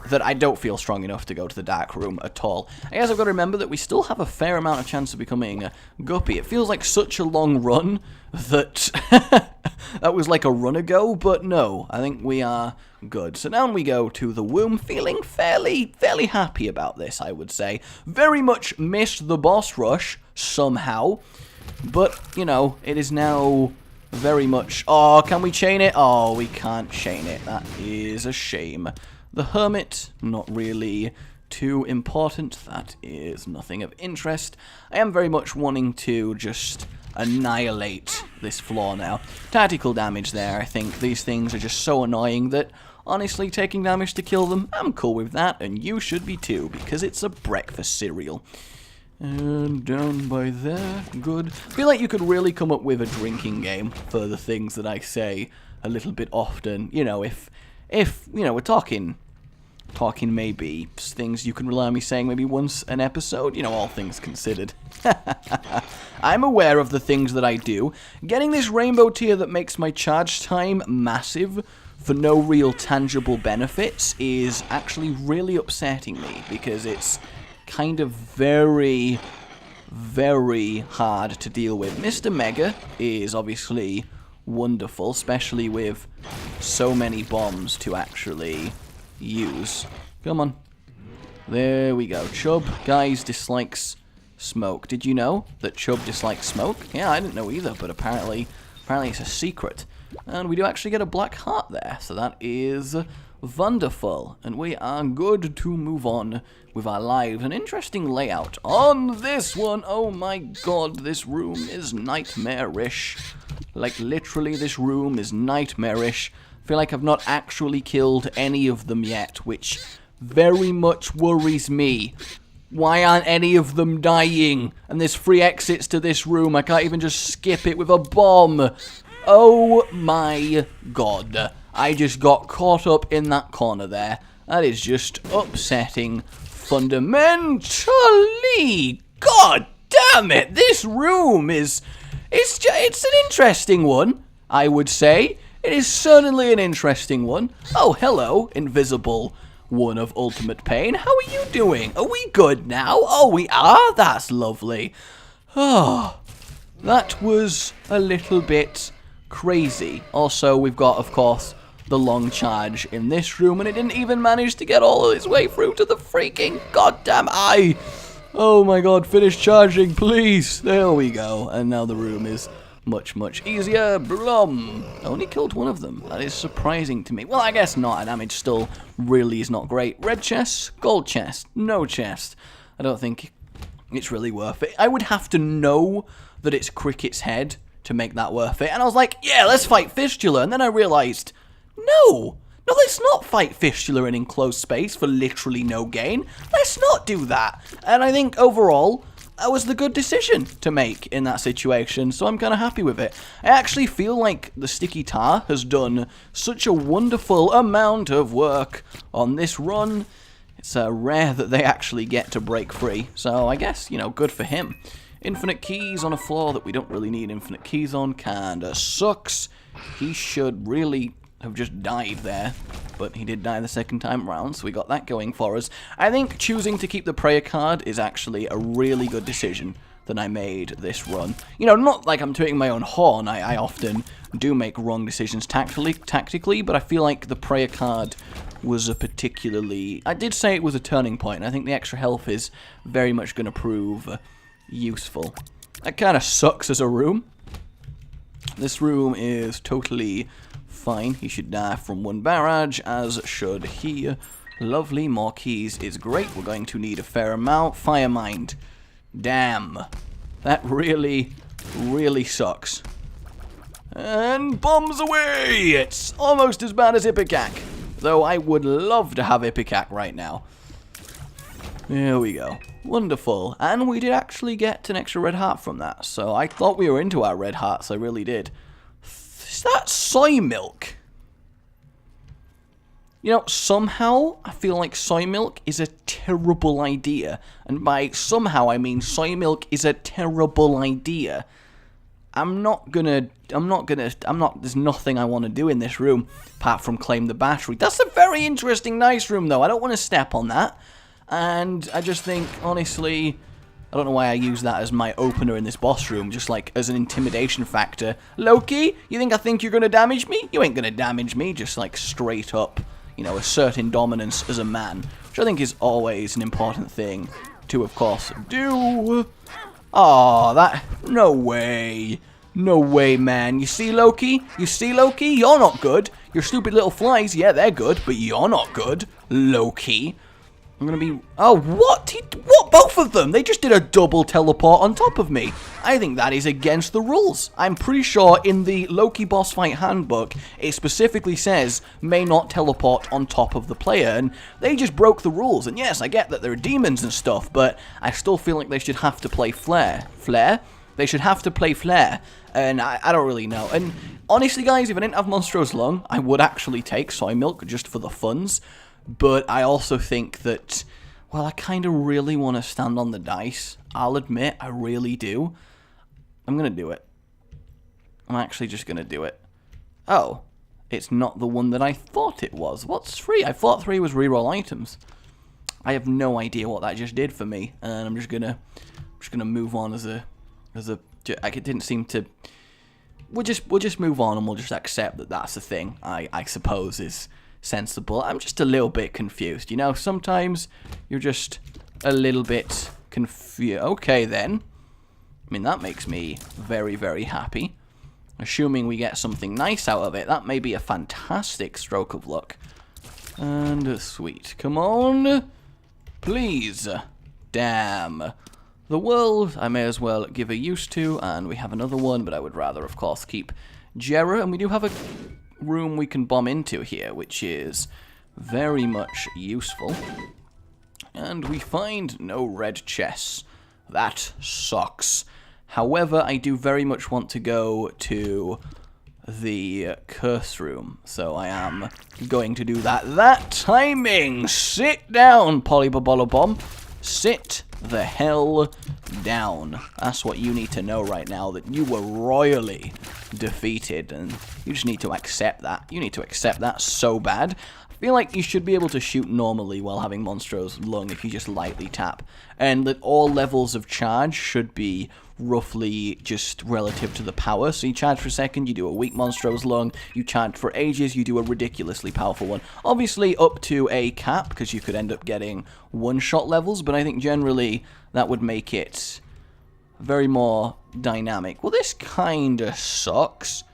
that I don't feel strong enough to go to the dark room at all. I guess I've got to remember that we still have a fair amount of chance of becoming a Guppy. It feels like such a long run that that was like a run ago, but no, I think we are good. So now we go to the womb, feeling fairly happy about this, I would say. Very much missed the boss rush somehow, but, you know, it is now very much... Oh, can we chain it? Oh, we can't chain it. That is a shame. The Hermit, not really too important. That is nothing of interest. I am very much wanting to just annihilate this floor now. Tactical damage there. I think these things are just so annoying that, honestly, taking damage to kill them, I'm cool with that, and you should be too, because it's a breakfast cereal. And down by there, good. I feel like you could really come up with a drinking game for the things that I say a little bit often. You know, if you know, we're talking maybe things you can rely on me saying maybe once an episode, you know, all things considered. I'm aware of the things that I do. Getting this Rainbow Tier that makes my charge time massive for no real tangible benefits is actually really upsetting me, because it's kind of very, very hard to deal with. Mr. Mega is obviously wonderful, especially with so many bombs to actually use. Come on. There we go. Chubb, guys, dislikes smoke. Did you know that Chubb dislikes smoke? Yeah, I didn't know either, but apparently it's a secret. And we do actually get a black heart there, so that is wonderful. And we are good to move on with our lives. An interesting layout on this one. Oh my god, this room is nightmarish. Like, literally, this room is nightmarish. I feel like I've not actually killed any of them yet, which very much worries me. Why aren't any of them dying? And there's 3 exits to this room. I can't even just skip it with a bomb. Oh my god. I just got caught up in that corner there. That is just upsetting fundamentally. God damn it. This room is... It's an interesting one, I would say. It is certainly an interesting one. Oh, hello, invisible one of ultimate pain. How are you doing? Are we good now? Oh, we are? That's lovely. Oh, that was a little bit crazy. Also, we've got, of course, the long charge in this room, and it didn't even manage to get all of its way through to the freaking goddamn eye. Oh my god, finish charging, please. There we go. And now the room is much, much easier. Blum. Only killed one of them. That is surprising to me. Well, I guess not. Our damage still really is not great. Red chest, gold chest, no chest. I don't think it's really worth it. I would have to know that it's Cricket's head to make that worth it. And I was like, yeah, let's fight Fistula. And then I realized, no, let's not fight Fistula in enclosed space for literally no gain. Let's not do that. And I think overall, that was the good decision to make in that situation, so I'm kind of happy with it. I actually feel like the Sticky Tar has done such a wonderful amount of work on this run. It's rare that they actually get to break free, so I guess, you know, good for him. Infinite keys on a floor that we don't really need infinite keys on kinda sucks. He should really have just died there, but he did die the second time around, so we got that going for us. I think choosing to keep the prayer card is actually a really good decision that I made this run. You know, not like I'm tooting my own horn, I often do make wrong decisions tactically, but I feel like the prayer card was a particularly... I did say it was a turning point, and I think the extra health is very much going to prove useful. That kind of sucks as a room. This room is totally fine. He should die from one barrage, as should he. Lovely, more keys is great. We're going to need a fair amount. Firemind. Damn. That really, really sucks. And bombs away! It's almost as bad as Ipecac. Though I would love to have Ipecac right now. There we go. Wonderful. And we did actually get an extra red heart from that. So I thought we were into our red hearts. I really did. Is that soy milk? You know, somehow I feel like soy milk is a terrible idea. And by somehow I mean soy milk is a terrible idea. There's nothing I want to do in this room apart from claim the battery. That's a very interesting, nice room though. I don't want to step on that. And I just think, honestly, I don't know why I use that as my opener in this boss room, just like as an intimidation factor. Loki, you think you're going to damage me? You ain't going to damage me, just like straight up, you know, asserting dominance as a man, which I think is always an important thing to, of course, do. Aw, no way. No way, man. You see, Loki? You're not good. Your stupid little flies, yeah, they're good, but you're not good, Loki. I'm gonna be... Oh, what? What? Both of them? They just did a double teleport on top of me. I think that is against the rules. I'm pretty sure in the Loki boss fight handbook, it specifically says, may not teleport on top of the player, and they just broke the rules. And yes, I get that there are demons and stuff, but I still feel like they should have to play Flare. Flare? They should have to play Flare, and I don't really know. And honestly, guys, if I didn't have Monstrose Lung, I would actually take Soy Milk just for the funds. But I also think that, well, I kind of really want to stand on the dice. I'll admit, I really do. I'm going to do it. I'm actually just going to do it. Oh, it's not the one that I thought it was. What's 3? I thought 3 was reroll items. I have no idea what that just did for me, and I'm just gonna move on as a. It didn't seem to we'll just move on and we'll just accept that that's a thing. I suppose is sensible. I'm just a little bit confused. You know, sometimes you're just a little bit confused. Okay, then. I mean, that makes me very, very happy. Assuming we get something nice out of it, that may be a fantastic stroke of luck. And sweet. Come on. Please. Damn. The world, I may as well give a use to, and we have another one, but I would rather, of course, keep Jera. And we do have a room we can bomb into here, which is very much useful. And we find no red chests. That sucks. However, I do very much want to go to the curse room, so I am going to do that. That timing! Sit down, Polybobolobomb. Sit the hell down. That's what you need to know right now, that you were royally defeated, and you just need to accept that. You need to accept that so bad. I feel like you should be able to shoot normally while having Monstro's Lung if you just lightly tap, and that all levels of charge should be roughly just relative to the power. So you charge for a second, you do a weak Monstro's Lung, you charge for ages, you do a ridiculously powerful one. Obviously up to a cap, because you could end up getting one-shot levels, but I think generally that would make it very more dynamic. Well, this kinda sucks.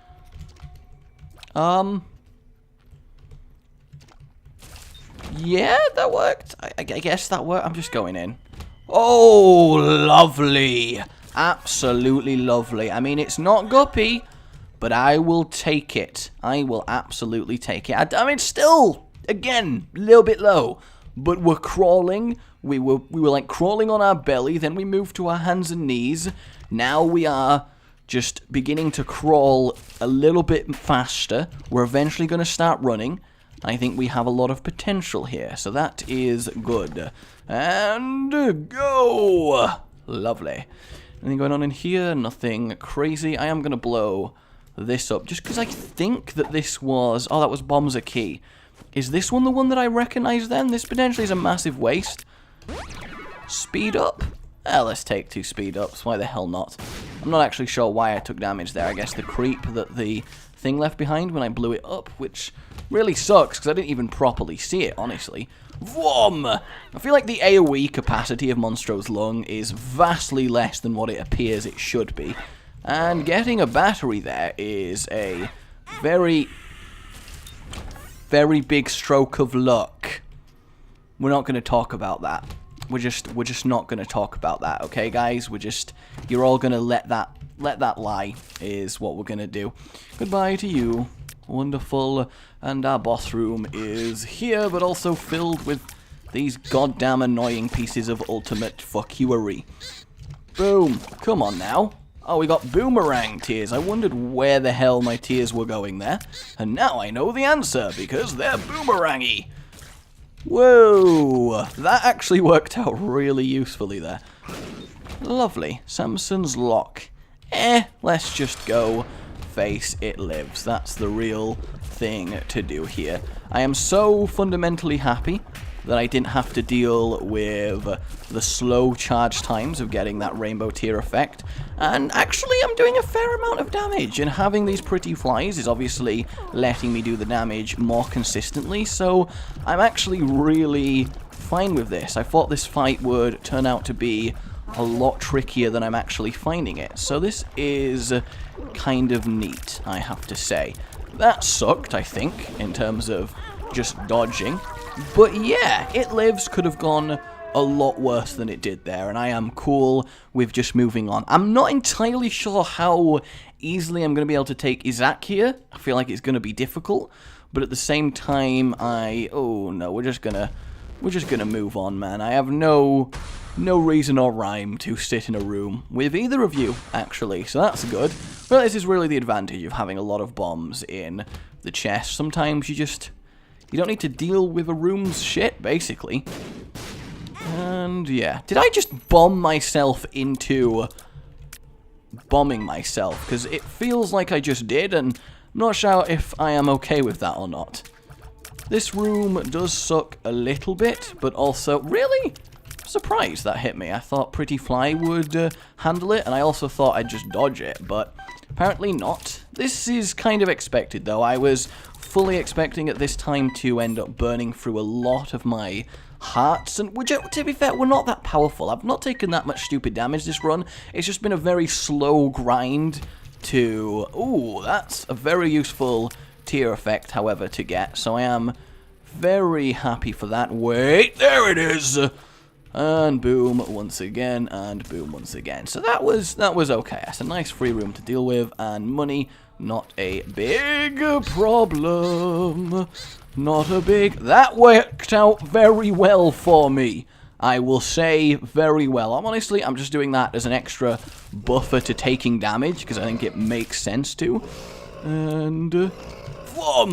Yeah, that worked. I guess that worked. I'm just going in. Oh, lovely. Absolutely lovely. I mean, it's not guppy, but I will take it. I will absolutely take it. I mean, still, again, a little bit low, but we're crawling. We were like crawling on our belly, then we moved to our hands and knees. Now we are just beginning to crawl a little bit faster. We're eventually going to start running. I think we have a lot of potential here, so that is good. And go! Lovely. Anything going on in here? Nothing crazy. I am going to blow this up, just because I think that this was... Oh, that was Bombs a Key. Is this one the one that I recognize then? This potentially is a massive waste. Speed up? Let's take 2 speed ups. Why the hell not? I'm not actually sure why I took damage there. I guess the creep that the thing left behind when I blew it up, which really sucks because I didn't even properly see it, honestly. Vroom! I feel like the AoE capacity of Monstro's Lung is vastly less than what it appears it should be. And getting a battery there is a very, very big stroke of luck. We're not going to talk about that. We're just not going to talk about that, okay, guys? You're all going to let that lie, is what we're going to do. Goodbye to you. Wonderful. And our boss room is here, but also filled with these goddamn annoying pieces of ultimate fuckery. Boom. Come on now. Oh, we got boomerang tears. I wondered where the hell my tears were going there. And now I know the answer, because they're boomerangy. Whoa. That actually worked out really usefully there. Lovely. Samson's lock. Let's just go face it lives. That's the real thing to do here. I am so fundamentally happy that I didn't have to deal with the slow charge times of getting that rainbow tear effect. And actually, I'm doing a fair amount of damage, and having these pretty flies is obviously letting me do the damage more consistently, so I'm actually really fine with this. I thought this fight would turn out to be a lot trickier than I'm actually finding it, so this is kind of neat, I have to say. That sucked, I think, in terms of just dodging. But yeah, It Lives could have gone a lot worse than it did there, and I am cool with just moving on. I'm not entirely sure how easily I'm going to be able to take Isaac here. I feel like it's going to be difficult, but at the same time, oh no, we're just gonna move on, man. I have no reason or rhyme to sit in a room with either of you, actually, so that's good. But this is really the advantage of having a lot of bombs in the chest. Sometimes you don't need to deal with a room's shit, basically. And yeah, did I just bomb myself into bombing myself? Because it feels like I just did, and I'm not sure if I am okay with that or not. This room does suck a little bit, but also, really? Surprised that hit me. I thought Pretty Fly would handle it, and I also thought I'd just dodge it, but apparently not. This is kind of expected, though. I was fully expecting at this time to end up burning through a lot of my hearts, and which, to be fair, were not that powerful. I've not taken that much stupid damage this run. It's just been a very slow grind to... Ooh, that's a very useful tier effect, however, to get. So I am very happy for that. Wait, there it is! And boom once again, and boom once again. So that was okay. That's a nice free room to deal with, and money, not a big problem. Not a big... That worked out very well for me. I will say very well. I'm just doing that as an extra buffer to taking damage, because I think it makes sense to. And...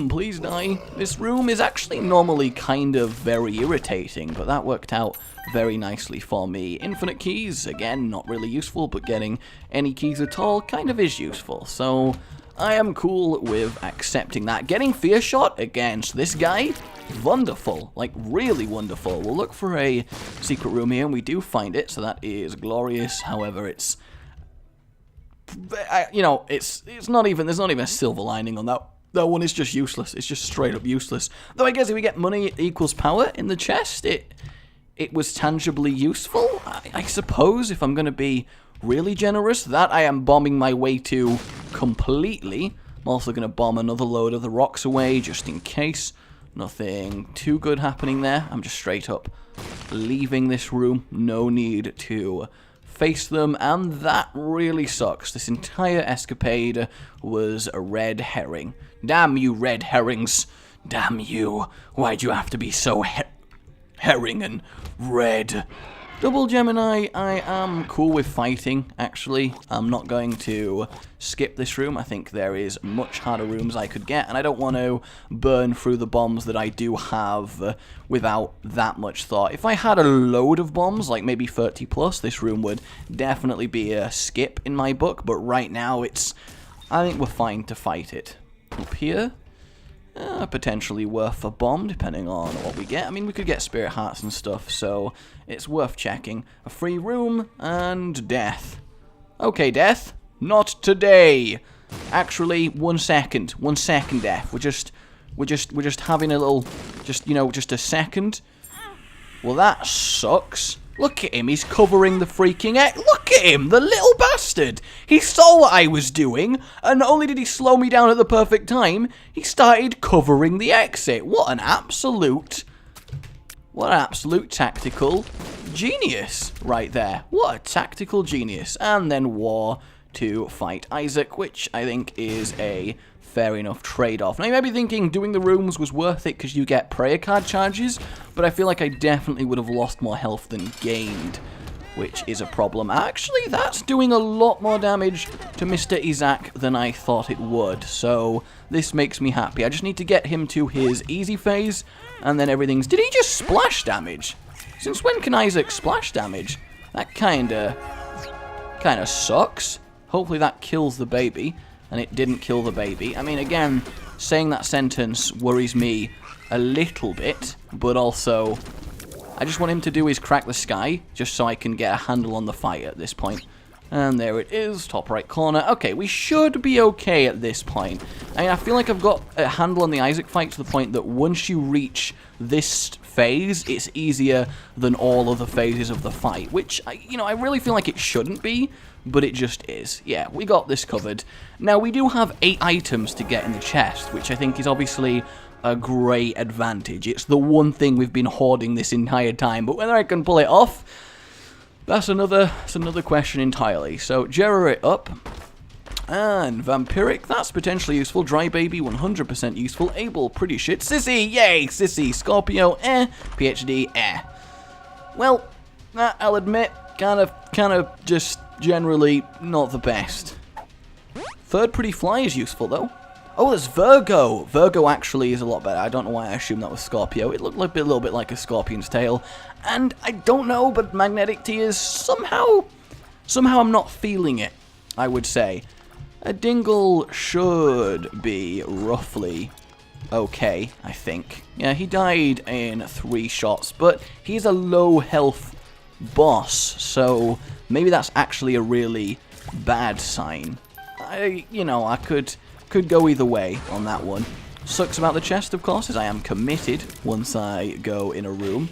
please die. This room is actually normally kind of very irritating, but that worked out very nicely for me. Infinite keys, again, not really useful, but getting any keys at all kind of is useful. So I am cool with accepting that. Getting fear shot against this guy, wonderful, like really wonderful. We'll look for a secret room here, and we do find it, so that is glorious. However, it's... you know, it's not even... There's not even a silver lining on that. That one is just useless. It's just straight up useless. Though I guess if we get money equals power in the chest, it was tangibly useful. I suppose, if I'm going to be really generous, that I am bombing my way to completely. I'm also going to bomb another load of the rocks away, just in case. Nothing too good happening there. I'm just straight up leaving this room. No need to face them, and that really sucks. This entire escapade was a red herring. Damn you, red herrings. Damn you. Why'd you have to be so herring and red? Double Gemini, I am cool with fighting, actually. I'm not going to skip this room. I think there is much harder rooms I could get, and I don't want to burn through the bombs that I do have without that much thought. If I had a load of bombs, like maybe 30 plus, this room would definitely be a skip in my book, but right now I think we're fine to fight it. Up here, potentially worth a bomb, depending on what we get. I mean, we could get spirit hearts and stuff, so it's worth checking. A free room, and death. Okay, death. Not today. Actually, 1 second. 1 second, death. We're just having a little, just a second. Well, that sucks. Look at him, he's covering the freaking Look at him, the little bastard! He saw what I was doing, and not only did he slow me down at the perfect time, he started covering the exit. What an absolute tactical genius right there. What a tactical genius. And then war to fight Isaac, which I think is a fair enough trade-off. Now, you may be thinking doing the rooms was worth it because you get prayer card charges, but I feel like I definitely would have lost more health than gained, which is a problem. Actually, that's doing a lot more damage to Mr. Isaac than I thought it would, so this makes me happy. I just need to get him to his easy phase, and then everything's... Did he just splash damage? Since when can Isaac splash damage? That kinda sucks. Hopefully that kills the baby. And it didn't kill the baby. I mean, again, saying that sentence worries me a little bit, but also, I just want him to do his crack the sky, just so I can get a handle on the fight at this point. And there it is, top right corner. Okay, we should be okay at this point. I mean, I feel like I've got a handle on the Isaac fight to the point that once you reach this phase, it's easier than all other phases of the fight, which, I really feel like it shouldn't be, but it just is. Yeah, we got this covered. Now, we do have 8 items to get in the chest, which I think is obviously a great advantage. It's the one thing we've been hoarding this entire time, but whether I can pull it off, that's another question entirely. So, Gerra it up. And Vampiric, that's potentially useful. Dry Baby, 100% useful. Able, pretty shit. Sissy, yay! Sissy. Scorpio, PhD, Well, I'll admit, kind of just generally not the best. Third Pretty Fly is useful, though. Oh, there's Virgo. Virgo actually is a lot better. I don't know why I assumed that was Scorpio. It looked like a little bit like a scorpion's tail. And I don't know, but Magnetic Tears, somehow I'm not feeling it, I would say. A Dingle should be roughly okay, I think. Yeah, he died in 3 shots, but he's a low health boss, so maybe that's actually a really bad sign. I could go either way on that one. Sucks about the chest, of course, is I am committed once I go in a room.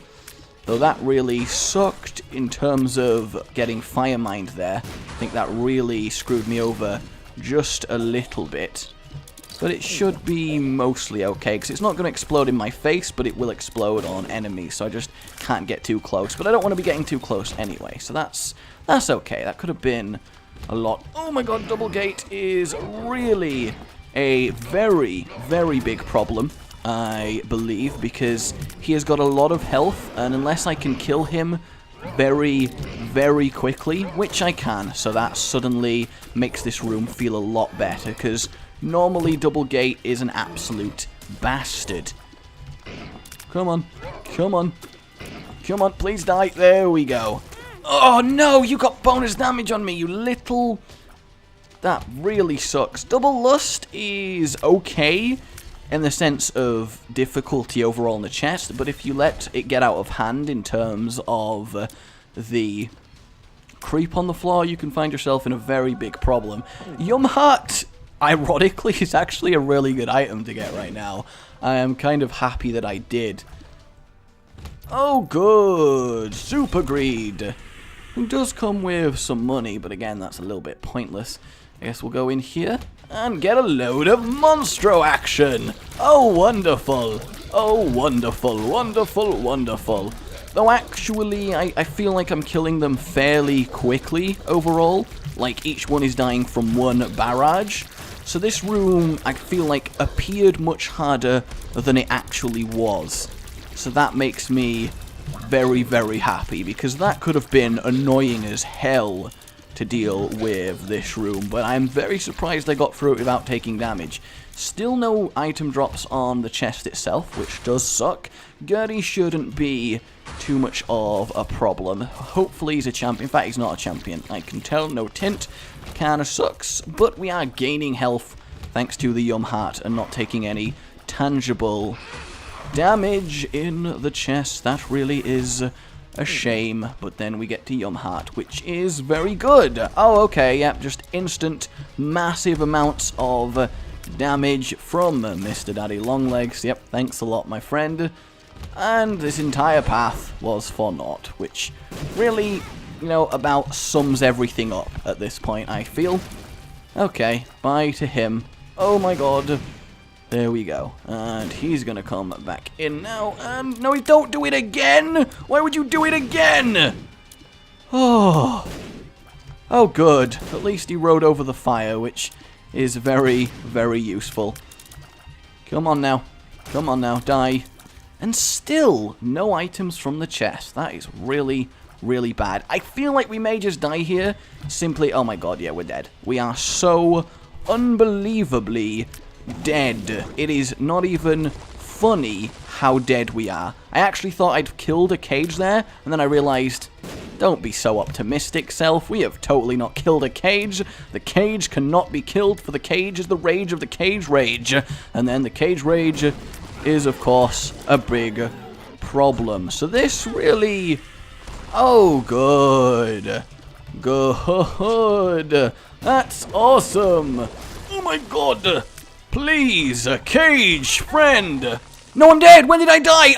Though that really sucked in terms of getting fire mined there. I think that really screwed me over just a little bit. But it should be mostly okay, because it's not going to explode in my face, but it will explode on enemies, so I just can't get too close. But I don't want to be getting too close anyway, so that's okay. That could have been a lot. Oh my god, double gate is really a very, very big problem, I believe, because he has got a lot of health, and unless I can kill him very, very quickly, which I can, so that suddenly makes this room feel a lot better, because normally double gate is an absolute bastard. Come on, come on, come on, please die. There we go. Oh no, you got bonus damage on me, you little... That really sucks. Double lust is okay in the sense of difficulty overall in the chest, but if you let it get out of hand in terms of the creep on the floor, you can find yourself in a very big problem. Yum Heart, ironically, is actually a really good item to get right now. I am kind of happy that I did. Oh good, Super Greed. It does come with some money, but again, that's a little bit pointless. I guess we'll go in here and get a load of Monstro action. Oh, wonderful. Oh, wonderful, wonderful, wonderful. Though actually, I feel like I'm killing them fairly quickly overall. Like, each one is dying from one barrage. So this room, I feel like, appeared much harder than it actually was. So that makes me very, very happy, because that could have been annoying as hell to deal with this room, but I'm very surprised I got through it without taking damage. Still no item drops on the chest itself, which does suck. Gertie shouldn't be too much of a problem. Hopefully he's a champion. In fact, he's not a champion. I can tell, no tint. Kinda sucks, but we are gaining health thanks to the Yum Heart and not taking any tangible damage in the chest. That really is a shame, but then we get to Yum Heart, which is very good. Oh, okay, yep, just instant, massive amounts of damage from Mr. Daddy Longlegs. Yep, thanks a lot, my friend. And this entire path was for naught, which really, you know, about sums everything up at this point, I feel. Okay, bye to him. Oh my god. There we go. And he's gonna come back in now. And no, don't do it again! Why would you do it again? Oh. Oh, good. At least he rode over the fire, which is very, very useful. Come on now. Come on now. Die. And still, no items from the chest. That is really, really bad. I feel like we may just die here. Simply, oh my god, yeah, we're dead. We are so unbelievably dead. It is not even funny how dead we are. I actually thought I'd killed a cage there, and then I realized, don't be so optimistic, self. We have totally not killed a cage. The cage cannot be killed, for the cage is the rage of the cage rage. And then the cage rage is, of course, a big problem. So this really... Oh, good. Good. That's awesome. Oh my god. Please, a cage, friend. No, I'm dead. When did I die?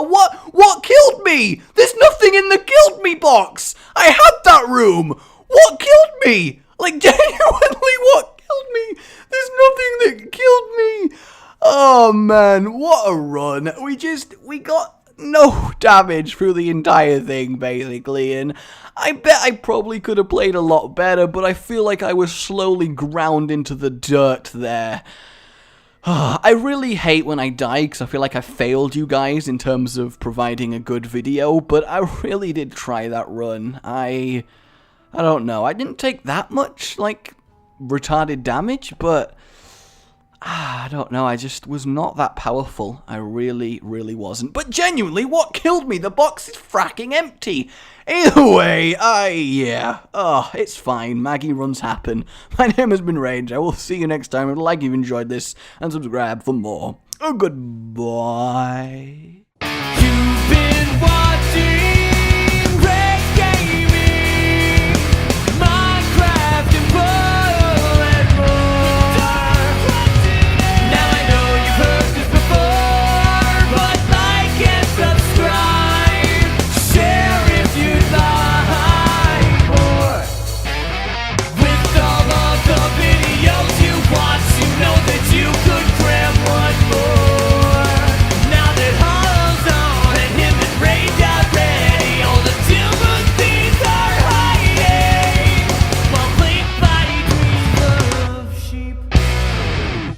What killed me? There's nothing in the killed me box. I had that room. What killed me? Like, genuinely, what killed me? There's nothing that killed me. Oh, man, what a run. We got no damage through the entire thing, basically, and I bet I probably could have played a lot better, but I feel like I was slowly ground into the dirt there. I really hate when I die, because I feel like I failed you guys in terms of providing a good video, but I really did try that run. I don't know, I didn't take that much, like, retarded damage, but... I don't know, I just was not that powerful. I really, really wasn't. But genuinely, what killed me? The box is fracking empty. Either way, yeah. Oh, it's fine. Maggie runs happen. My name has been Rage. I will see you next time. I'd like you've enjoyed this, and subscribe for more. Oh, goodbye.